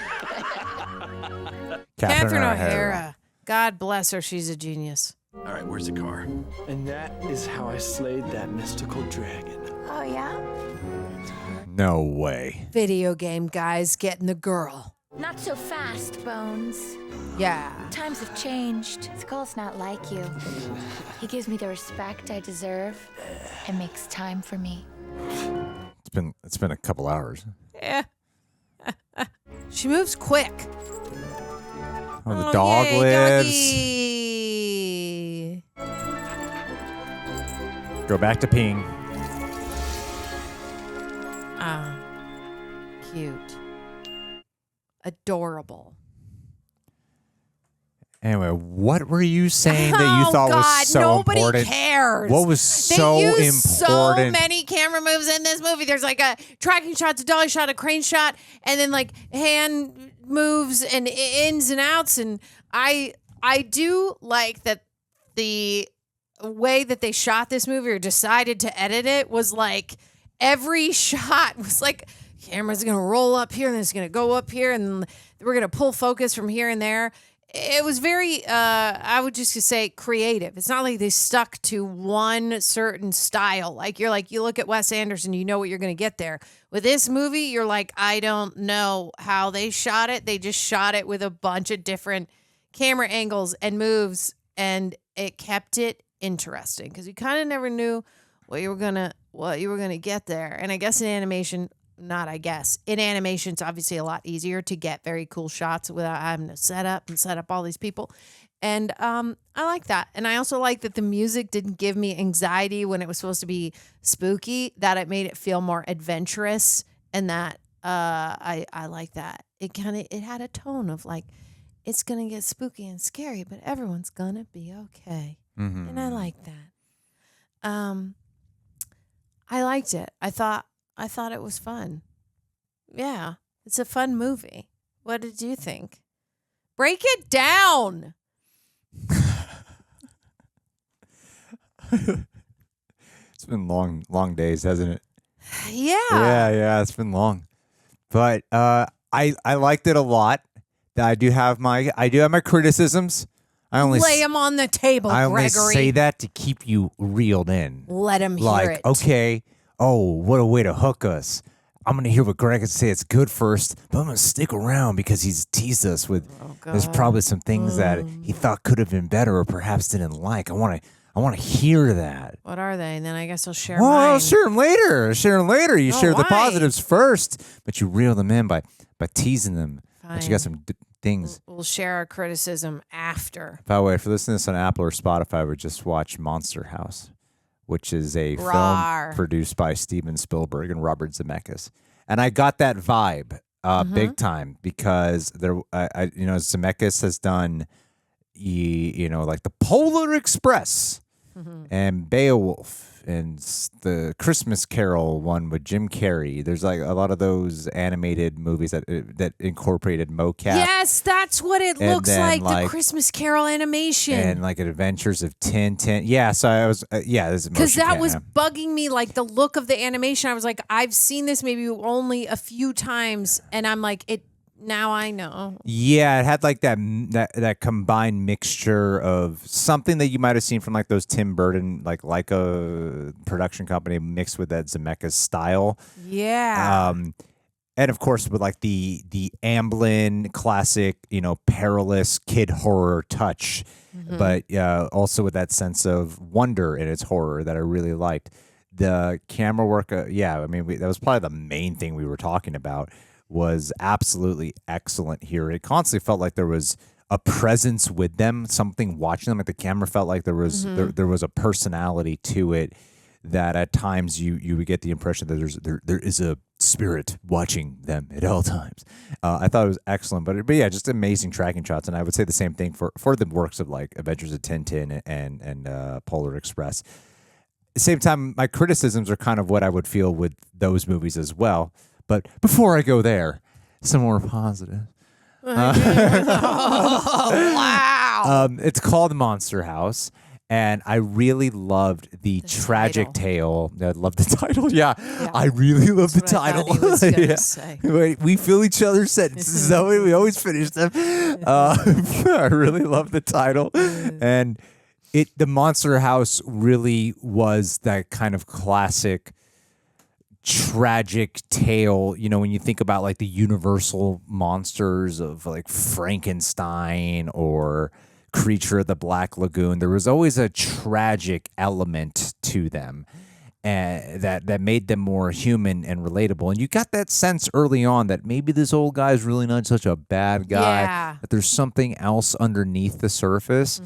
Catherine O'Hara. God bless her. She's a genius. All right, where's the car? And that is how I slayed that mystical dragon. Oh, yeah? No way. Video game guys getting the girl. Not so fast, Bones. Yeah. Times have changed. Skull's not like you. He gives me the respect I deserve and makes time for me. It's been a couple hours. Yeah. She moves quick. Oh, the dog yay, lives. Doggy. Go back to peeing. Ah, cute. Adorable. Anyway, what were you saying that you thought was so nobody important? Cares. What was so they use important? So many camera moves in this movie. There's like a tracking shot, a dolly shot, a crane shot, and then like hand moves and ins and outs. And I do like that the way that they shot this movie or decided to edit it was like every shot was like camera's gonna roll up here and it's gonna go up here and we're gonna pull focus from here and there. It was very, I would just say creative. It's not like they stuck to one certain style. Like you look at Wes Anderson, you know what you're going to get there. With this movie, you're like, I don't know how they shot it. They just shot it with a bunch of different camera angles and moves, and it kept it interesting because you kind of never knew what you were gonna get there. And I guess in animation. In animation, it's obviously a lot easier to get very cool shots without having to set up all these people. And I like that. And I also like that the music didn't give me anxiety when it was supposed to be spooky, that it made it feel more adventurous. And that I like that. It had a tone of like, it's going to get spooky and scary, but everyone's going to be okay. Mm-hmm. And I like that. I liked it. I thought it was fun. Yeah, it's a fun movie. What did you think? Break it down. It's been long days, hasn't it? Yeah. Yeah, it's been long. But I liked it a lot. I do have my criticisms. I only lay them on the table, I only Gregory. say that to keep you reeled in. Let him hear like, it. Okay, oh, what a way to hook us. I'm going to hear what Greg has to say. It's good first, but I'm going to stick around because he's teased us with there's probably some things that he thought could have been better or perhaps didn't like. I want to hear that. What are they? And then I guess I'll share Well, mine. I'll share them later. You share the why? positives first, but you reel them in by teasing them. Fine. But you got some things. We'll share our criticism after. By the way, if you're listening to this on Apple or Spotify, we just watched Monster House, which is a Rawr. film produced by Steven Spielberg and Robert Zemeckis. And I got that vibe big time because Zemeckis has done, like the Polar Express and Beowulf and the Christmas Carol one with Jim Carrey. There's like a lot of those animated movies that incorporated mocap. Yes, that's what it And looks then, like, the Christmas Carol animation. And like Adventures of Tintin. Yeah, so I was, this is Because motion that was cam. bugging me, like the look of the animation. I was like, I've seen this maybe only a few times, and I'm like, now I know. Yeah, it had like that combined mixture of something that you might have seen from like those Tim Burton, like Leica production company mixed with that Zemeckis style. Yeah. And of course, with like the Amblin classic, perilous kid horror touch, but also with that sense of wonder in its horror that I really liked. The camera work, that was probably the main thing we were talking about, was absolutely excellent here. It constantly felt like there was a presence with them, something watching them. Like the camera felt like there was there was a personality to it. That at times you would get the impression that there is a spirit watching them at all times. I thought it was excellent, but yeah, just amazing tracking shots. And I would say the same thing for the works of like Adventures of Tintin and Polar Express. At the same time, my criticisms are kind of what I would feel with those movies as well. But before I go there, some more positive. Wow. It's called Monster House. And I really loved the tragic tale. I love the title. Yeah. I really love the title. Say. Wait, we fill each other's sentences. That way we always finish them. I really love the title. And the Monster House really was that kind of classic tragic tale. When you think about like the universal monsters of like Frankenstein or Creature of the Black Lagoon, there was always a tragic element to them, and that made them more human and relatable. And you got that sense early on that maybe this old guy is really not such a bad guy, that there's something else underneath the surface.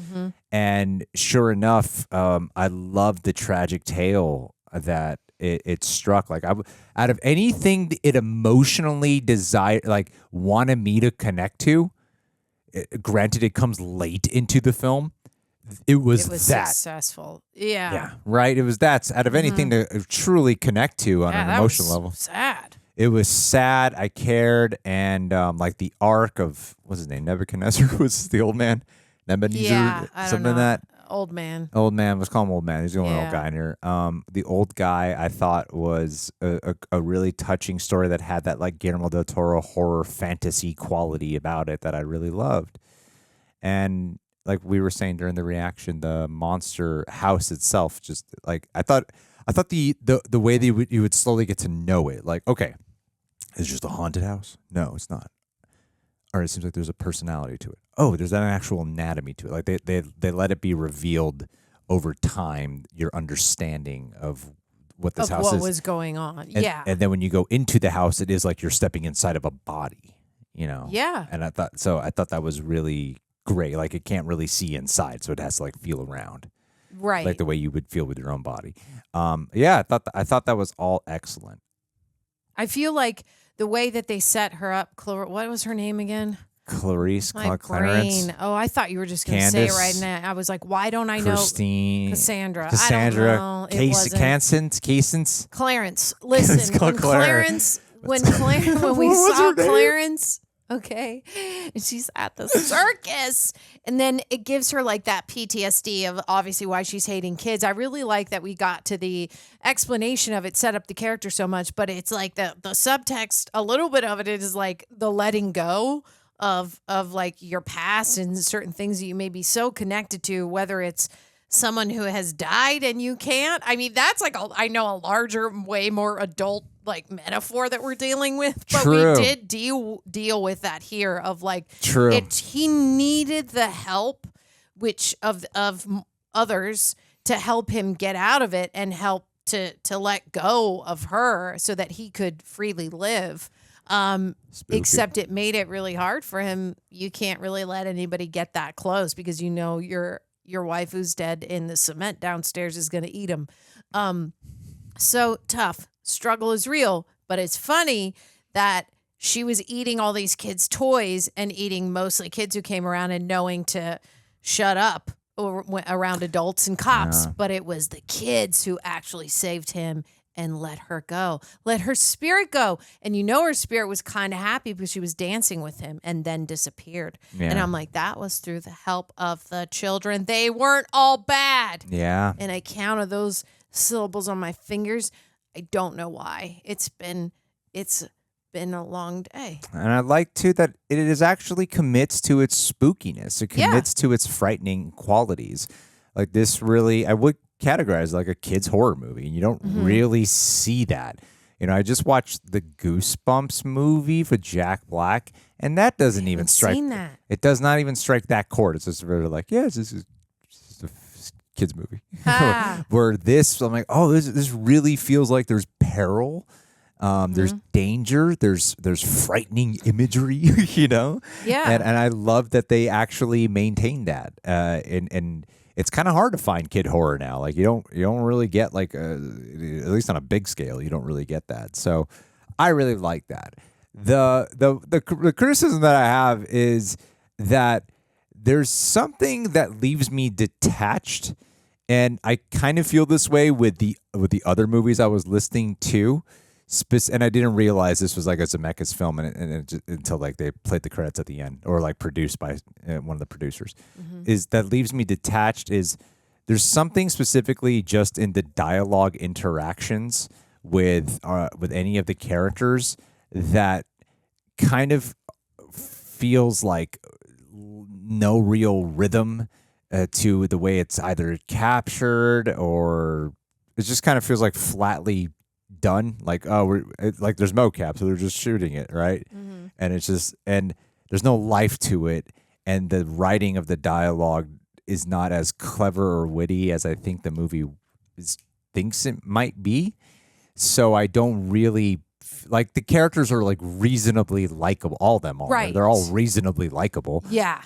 And sure enough, I loved the tragic tale that it struck. Like out of anything it emotionally wanted me to connect to, granted, it comes late into the film. It was that successful. Yeah, right. It was that out of anything to truly connect to on an emotional level. Sad. It was sad. I cared, and like the arc of what's his name, Nebuchadnezzar was the old man. Nebuchadnezzar, something like that. Old man. Let's call him old man. He's the only old guy in here. The old guy I thought was a really touching story that had that like Guillermo del Toro horror fantasy quality about it that I really loved. And like we were saying during the reaction, the monster house itself, just like I thought the way that you would slowly get to know it. Like, okay, it's just a haunted house? No, it's not. Or it seems like there's a personality to it. Oh, there's an actual anatomy to it. Like they let it be revealed over time, your understanding of what this house is. What was going on. And then when you go into the house, it is like you're stepping inside of a body, Yeah. And I thought that was really great. Like it can't really see inside, so it has to like feel around. Right. Like the way you would feel with your own body. I thought that was all excellent. I feel like the way that they set her up, what was her name again? Clarisse, My Clarence. brain. Oh, I thought you were just going to say it right now. I was like, why don't I know? Cassandra. I don't know. Constance. Clarence. Listen, when we saw Clarence, okay, and she's at the circus, and then it gives her like that PTSD of obviously why she's hating kids. I really like that we got to the explanation of it, set up the character so much, but it's like the subtext, a little bit of it is like the letting go of like your past and certain things that you may be so connected to, whether it's someone who has died and you can't. I mean, that's like I know a larger, way more adult like metaphor that we're dealing with, but True. we did deal with that here of like True. He needed the help which of others to help him get out of it and help to let go of her so that he could freely live. Except it made it really hard for him. You can't really let anybody get that close because your wife who's dead in the cement downstairs is going to eat him. So tough. Struggle is real, but it's funny that she was eating all these kids' toys and eating mostly kids who came around and knowing to shut up around adults and cops. Yeah. But it was the kids who actually saved him and let her go, let her spirit go. And her spirit was kind of happy because she was dancing with him and then disappeared. Yeah. And I'm like, that was through the help of the children. They weren't all bad. Yeah. And I counted those syllables on my fingers. I don't know why. It's been a long day. And I like too that it is actually commits to its spookiness. It commits to its frightening qualities. Like this really, I would categorize like a kid's horror movie, and you don't really see that. I just watched the Goosebumps movie for Jack Black, and that doesn't even strike. Seen that. It does not even strike that chord. It's just really like, this is a kids movie. Where this, I'm like, oh, this really feels like there's peril. There's danger. There's frightening imagery. Yeah. And I love that they actually maintain that. And it's kind of hard to find kid horror now. Like you don't really get like at least on a big scale, you don't really get that. So I really like that. The criticism that I have is that there's something that leaves me detached, and I kind of feel this way with the other movies I was listening to. And I didn't realize this was like a Zemeckis film, until like they played the credits at the end, or like produced by one of the producers. Is that leaves me detached? Is there's something specifically just in the dialogue interactions with any of the characters that kind of feels like no real rhythm to the way it's either captured, or it just kind of feels like flatly done. Like, like there's mocap, so they're just shooting it, right? And it's just, and there's no life to it, and the writing of the dialogue is not as clever or witty as I think the movie thinks it might be. So I don't really like the characters are like reasonably likable. All of them are. Right. They're all reasonably likable. Yeah.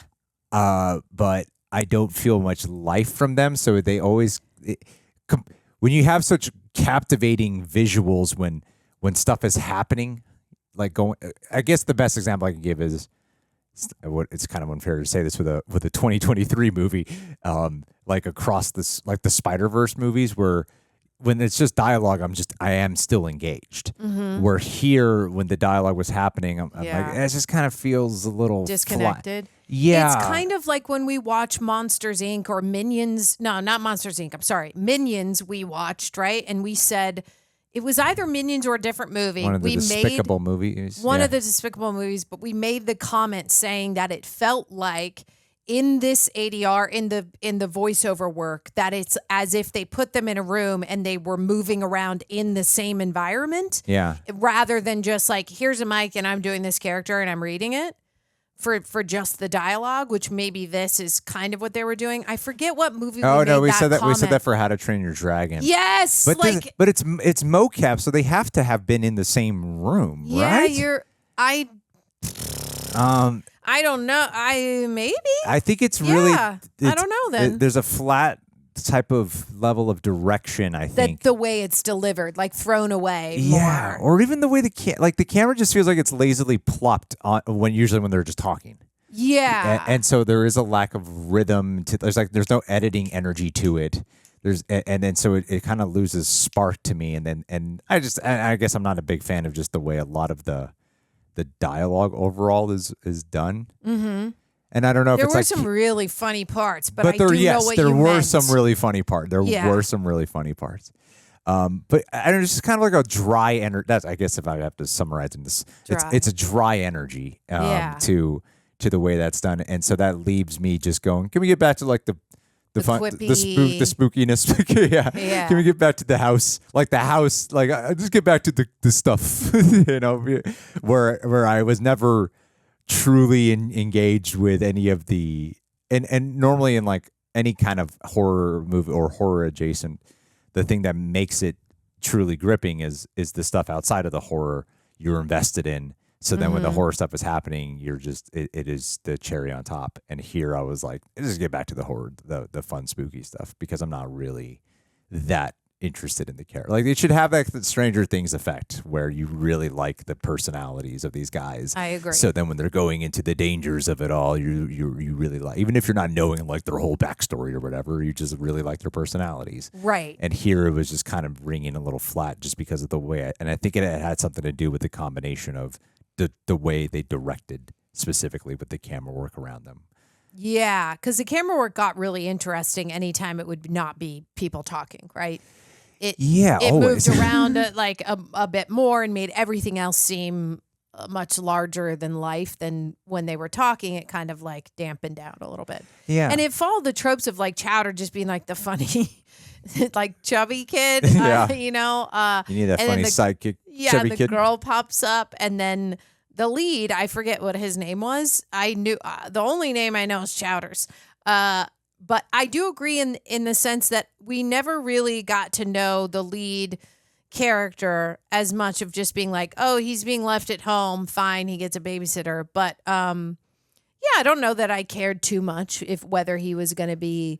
But I don't feel much life from them. So they always, when you have such captivating visuals when stuff is happening, like going, I guess the best example I can give is it's kind of unfair to say this with a 2023 movie, like across this, like the Spider-Verse movies, where when it's just dialogue, I am still engaged. Where here, when the dialogue was happening, I'm like, it just kind of feels a little disconnected. Yeah. It's kind of like when we watch Monsters, Inc. or Minions. No, not Monsters, Inc. I'm sorry. Minions we watched, right? And we said it was either Minions or a different movie. One of the Despicable movies. One of the Despicable movies, but we made the comment saying that it felt like in this ADR, in the voiceover work, that it's as if they put them in a room and they were moving around in the same environment. Yeah. Rather than just like, here's a mic and I'm doing this character and I'm reading it. For just the dialogue, which maybe this is kind of what they were doing. I forget what movie. We said that. We said that for How to Train Your Dragon. Yes, but it's mocap, so they have to have been in the same room, right? Yeah, I don't know. I think it's really. I don't know. Then there's a flat type of level of direction. I think that the way it's delivered, like thrown away. Yeah, more. or even the way the camera just feels like it's lazily plopped on usually when they're just talking. Yeah, and so there is a lack of rhythm to. There's no editing energy to it. And then so it kind of loses spark to me. And I guess I'm not a big fan of just the way a lot of the dialogue overall is done. And I don't know if there it's were like some really funny parts, but I there, do yes, know what there you were meant. some really funny parts. There were some really funny parts. But I don't know, it's just kind of like a dry energy. That's, I guess, if I have to summarize in this, it's a dry energy to the way that's done, and so that leaves me just going. Can we get back to like the fun, the spookiness? yeah. Can we get back to the house? Like the house, like just get back to the stuff, where I was never truly engaged with any of the and normally in like any kind of horror movie or horror adjacent, the thing that makes it truly gripping is the stuff outside of the horror you're invested in. So then when the horror stuff is happening, you're just it is the cherry on top. And here I was like, let's just get back to the horror, the fun spooky stuff, because I'm not really that interested in the character. Like it should have like the Stranger Things effect where you really like the personalities of these guys. I agree. So then when they're going into the dangers of it all, you really like, even if you're not knowing like their whole backstory or whatever, you just really like their personalities. Right. And here it was just kind of ringing a little flat just because of the way, and I think it had something to do with the combination of the way they directed specifically with the camera work around them. Yeah, because the camera work got really interesting anytime it would not be people talking, right? It always. moved around like a bit more and made everything else seem much larger than life than when they were talking. It kind of like dampened down a little bit. Yeah. And it followed the tropes of like Chowder just being like the funny, like chubby kid, Yeah. you know? You need that and then funny sidekick, Yeah, chubby the kid. girl pops up, and then the lead, I forget what his name was. I knew the only name I know is Chowder's. But I do agree in the sense that we never really got to know the lead character as much of just being like, oh, he's being left at home. Fine, he gets a babysitter. But yeah, I don't know that I cared too much whether he was going to be,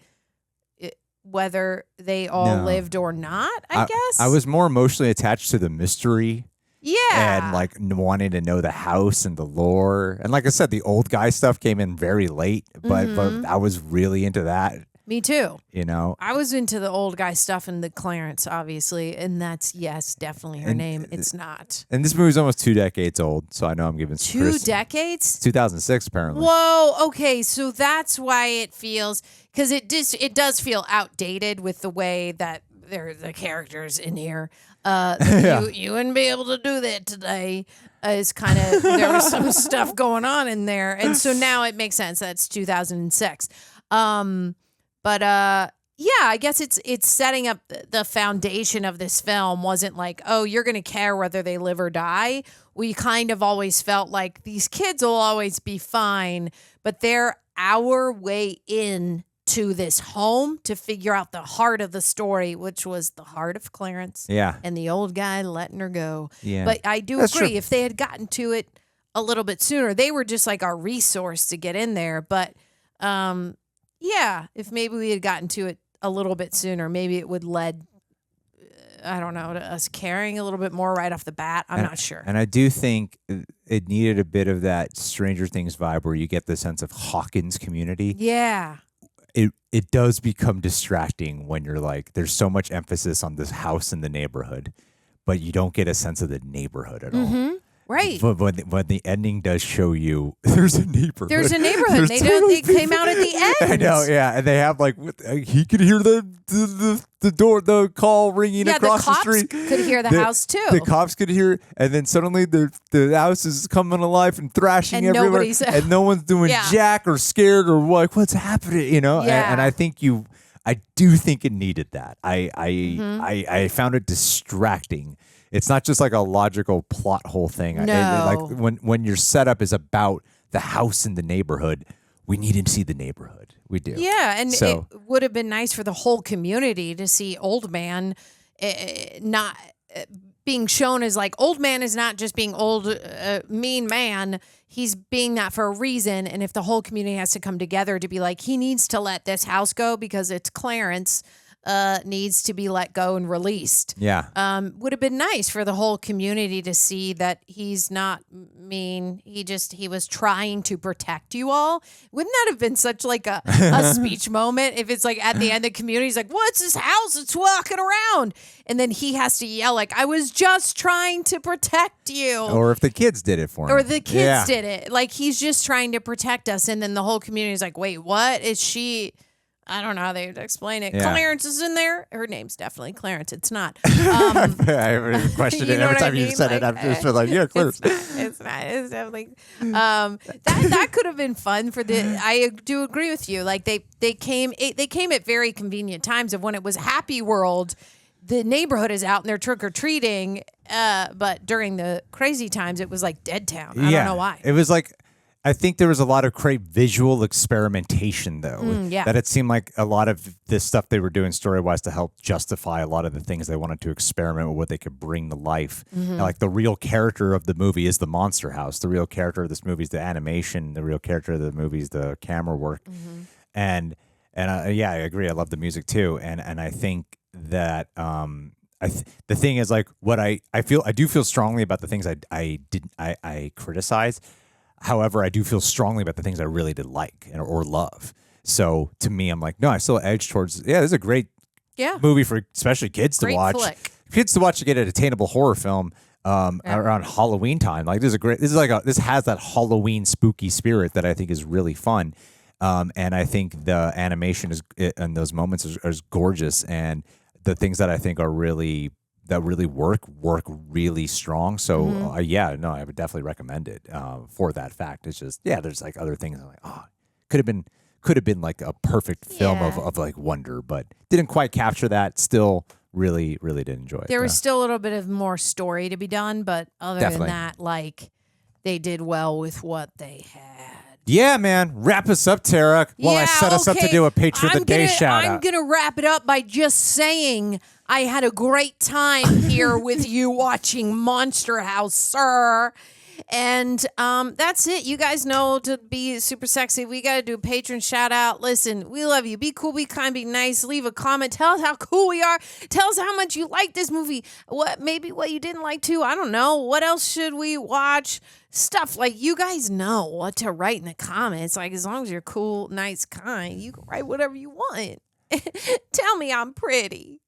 whether they all lived or not, I guess. I was more emotionally attached to the mystery. Yeah. And like wanting to know the house and the lore. And like I said, the old guy stuff came in very late, but I was really into that. Me too. You know? I was into the old guy stuff and the Clarence, obviously. And that's, yes, definitely her name. It's not. And this movie's almost 2 decades old, so I know I'm giving some 2 decades? 2006, apparently. Whoa. Okay. So that's why it feels, because it does feel outdated with the way that they're the characters in here. You wouldn't be able to do that today. It's kind of, there was some stuff going on in there. And so now it makes sense. That's 2006. But yeah, I guess it's setting up the foundation of this film wasn't like, oh, you're going to care whether they live or die. We kind of always felt like these kids will always be fine, but they're our way in to this home to figure out the heart of the story, which was the heart of Clarence. Yeah. And the old guy letting her go. Yeah. But I do That's agree. true. If they had gotten to it a little bit sooner, they were just like our resource to get in there. But yeah, if maybe we had gotten to it a little bit sooner, maybe it would led, I don't know, to us caring a little bit more right off the bat. I'm not sure. And I do think it needed a bit of that Stranger Things vibe where you get the sense of Hawkins community. Yeah. It does become distracting when you're like, there's so much emphasis on this house in the neighborhood, but you don't get a sense of the neighborhood at all. Right. But when the ending does show you, there's a neighborhood. There's a neighborhood. They came out at the end. I know, yeah, and they have like he could hear the door, the call ringing across the street. Yeah, the cops could hear the house too. The cops could hear, and then suddenly the house is coming alive and thrashing And everywhere, nobody's- and no one's doing jack or scared or like what's happening, you know? Yeah. And I think I do think it needed that. I found it distracting. It's not just like a logical plot hole thing. No. Like when your setup is about the house in the neighborhood, we need to see the neighborhood. We do. Yeah, and So- it would have been nice for the whole community to see Old Man not being shown as like, Old Man is not just being old, mean man. He's being that for a reason. And if the whole community has to come together to be like, he needs to let this house go because it's Clarence, needs to be let go and released. Yeah. Would have been nice for the whole community to see that he's not mean. He was trying to protect you all. Wouldn't that have been such like a speech moment if it's like at the end the community's like, what's this house? It's walking around. And then he has to yell like, I was just trying to protect you. Or if the kids did it for him. Or the kids did it. Like he's just trying to protect us. And then the whole community is like, wait, what? Is she... I don't know how they would explain it. Yeah. Clarence is in there. Her name's definitely Clarence. It's not. I questioned You it know every what I time you mean? said it. I'm just like, yeah, Clarence. It's not. It's definitely. That could have been fun for the. I do agree with you. Like they came at very convenient times of when it was Happy World. The neighborhood is out and they're trick or treating. But during the crazy times, it was like Dead Town. I don't know why. It was like, I think there was a lot of great visual experimentation, though. Yeah. That it seemed like a lot of this stuff they were doing story-wise to help justify a lot of the things they wanted to experiment with, what they could bring to life. And like the real character of the movie is the monster house. The real character of this movie is the animation. The real character of the movie is the camera work. And yeah, I agree. I love the music too. And I think that the thing is like what I do feel strongly about the things I criticize. However, I do feel strongly about the things I really did like or love. So to me, I'm like, no, I still edge towards, this is a great movie for especially kids to Great watch. flick. Kids to watch to get an attainable horror film around Halloween time. Like this has that Halloween spooky spirit that I think is really fun. And I think the animation in those moments is gorgeous. And the things that I think are really that really work really strong. So I would definitely recommend it for that fact. It's just there's like other things I'm like could have been like a perfect film of like wonder, but didn't quite capture that. Still really did enjoy it. There was still a little bit of more story to be done, but other than that, like they did well with what they had. Yeah, man. Wrap us up, Tara, while I set us up to do a Patron of the Day shout out. I'm going to wrap it up by just saying I had a great time here with you watching Monster House, sir. And that's it. You guys know to be super sexy, we got to do a patron shout out. Listen, we love you. Be cool, be kind, be nice. Leave a comment. Tell us how cool we are. Tell us how much you like this movie. What you didn't like too. I don't know. What else should we watch? Stuff like you guys know what to write in the comments. Like as long as you're cool, nice, kind, you can write whatever you want. Tell me I'm pretty.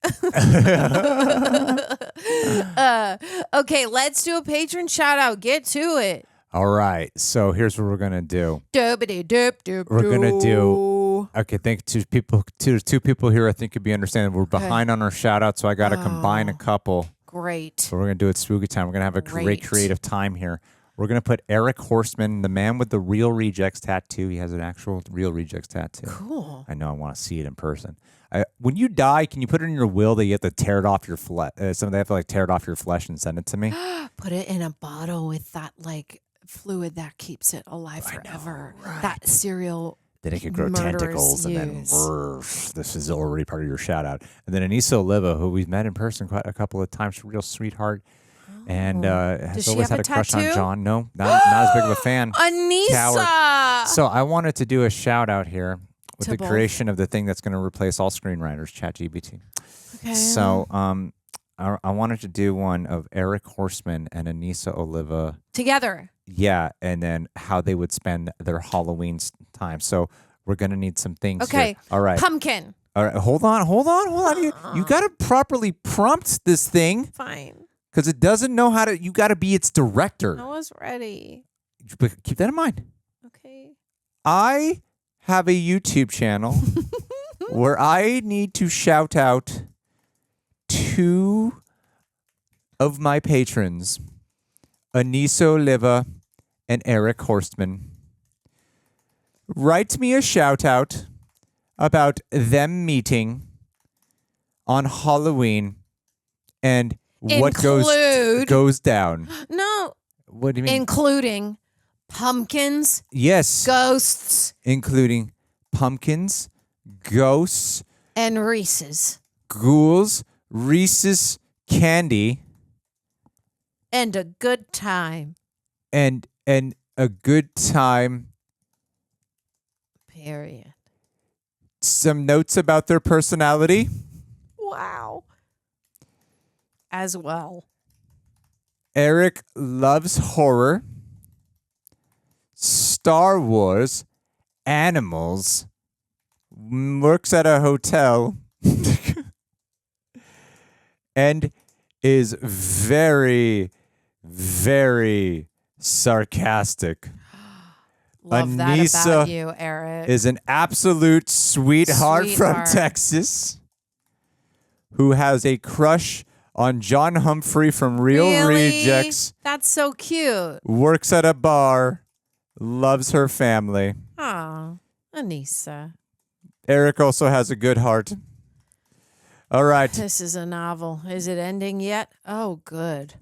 Okay, let's do a patron shout out. Get to it. All right. So here's what we're gonna do. We're We're gonna do. Okay, thank two people here. I think could be understanding. We're behind on our shout out, so I gotta combine a couple. Great. So we're gonna do it spooky time. We're gonna have a great creative time here. We're going to put Eric Horseman, the man with the real Rejects tattoo. He has an actual real Rejects tattoo. Cool. I know. I want to see it in person. When you die, can you put it in your will that you have to tear it off your flesh? They have to like tear it off your flesh and send it to me? Put it in a bottle with that like fluid that keeps it alive forever. Know, right? That cereal. Then it could grow tentacles and then this is already part of your shout out. And then Anissa Oliva, who we've met in person quite a couple of times, real sweetheart. And has always had a crush on John. No, not as big of a fan. Anissa! Coward. So I wanted to do a shout out here with the both. Creation of the thing that's going to replace all screenwriters, ChatGPT. Okay. So I wanted to do one of Eric Horseman and Anissa Oliva. Together. Yeah, and then how they would spend their Halloween time. So we're going to need some things here. All right. Pumpkin. All right, hold on. You got to properly prompt this thing. Fine. Because it doesn't know how to, you got to be its director. I was ready. But keep that in mind. Okay. I have a YouTube channel where I need to shout out two of my patrons, Anissa Oliva and Eric Horstman. Write me a shout out about them meeting on Halloween and what goes down. No. What do you mean? Including pumpkins. Yes. Ghosts. Including pumpkins, ghosts. And Reese's. Ghouls, Reese's candy. And a good time. And a good time. Period. Some notes about their personality. Wow. As well. Eric loves horror, Star Wars, animals, works at a hotel, and is very, very sarcastic. Love Anissa that about you, Eric. Is an absolute sweetheart from Texas who has a crush on John Humphrey from Real Rejects. That's so cute. Works at a bar. Loves her family. Aw, Anissa. Eric also has a good heart. All right. This is a novel. Is it ending yet? Oh, good.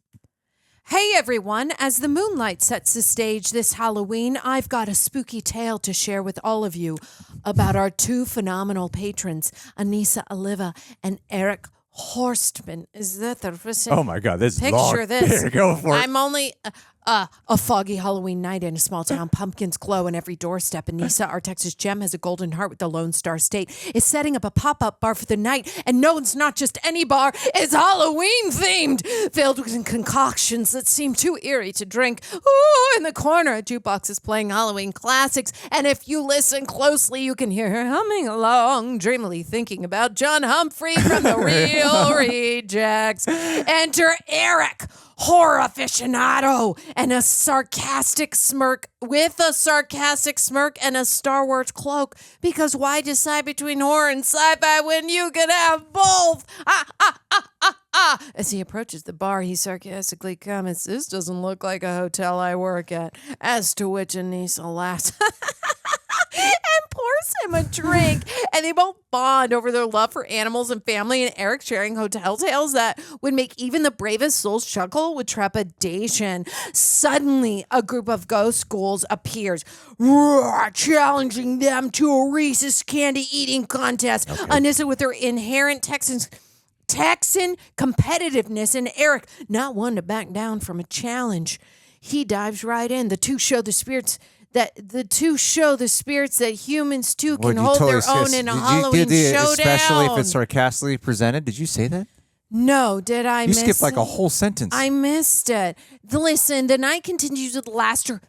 Hey, everyone. As the moonlight sets the stage this Halloween, I've got a spooky tale to share with all of you about our two phenomenal patrons, Anissa Oliva and Eric Horstman. Is that the first? Oh my God, this is Picture long. this. Here, go for it. I'm only a foggy Halloween night in a small town. Pumpkins glow on every doorstep. Anissa, our Texas gem, has a golden heart with the Lone Star State. Is setting up a pop-up bar for the night, and no, it's not just any bar. It's Halloween themed, filled with concoctions that seem too eerie to drink. Ooh, in the corner, a jukebox is playing Halloween classics, and if you listen closely, you can hear her humming along, dreamily thinking about John Humphrey from the Real Rejects. Enter Eric, horror aficionado, and a sarcastic smirk and a Star Wars cloak. Because why decide between horror and sci-fi when you can have both? As he approaches the bar, he sarcastically comments, "This doesn't look like a hotel I work at." As to which Anissa laughs and pours him a drink. And they both bond over their love for animals and family, and Eric sharing hotel tales that would make even the bravest souls chuckle with trepidation. Suddenly, a group of ghost ghouls appears, challenging them to a Reese's candy eating contest. Okay. Anissa with her inherent Texan competitiveness, and Eric not one to back down from a challenge. He dives right in. The two show the spirits that humans too can hold their own in a Halloween showdown. Especially if it's sarcastically presented. Did you say that? No, did I miss it? You skipped like a whole sentence. I missed it. Listen, the night continues with laughter,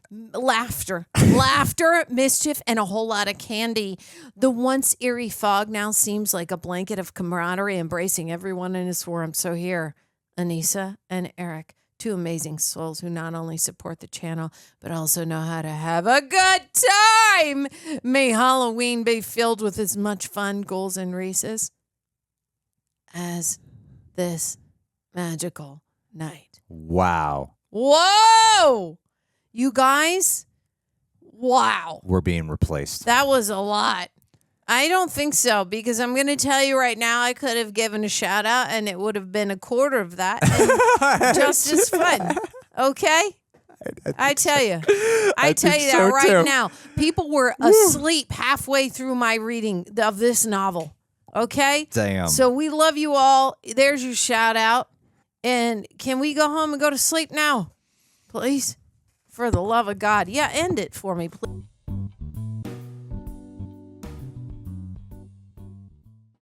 mischief, and a whole lot of candy. The once eerie fog now seems like a blanket of camaraderie embracing everyone in his forum. So here, Anissa and Eric, two amazing souls who not only support the channel, but also know how to have a good time. May Halloween be filled with as much fun, ghouls, and Reese's as this magical night. Wow. Whoa! You guys, wow. We're being replaced. That was a lot. I don't think so, because I'm going to tell you right now, I could have given a shout out and it would have been a quarter of that. And just as fun. Okay? I tell you. I tell you that right now. People were asleep halfway through my reading of this novel. Okay? Damn. So we love you all. There's your shout out. And can we go home and go to sleep now? Please? For the love of God. Yeah, end it for me, please.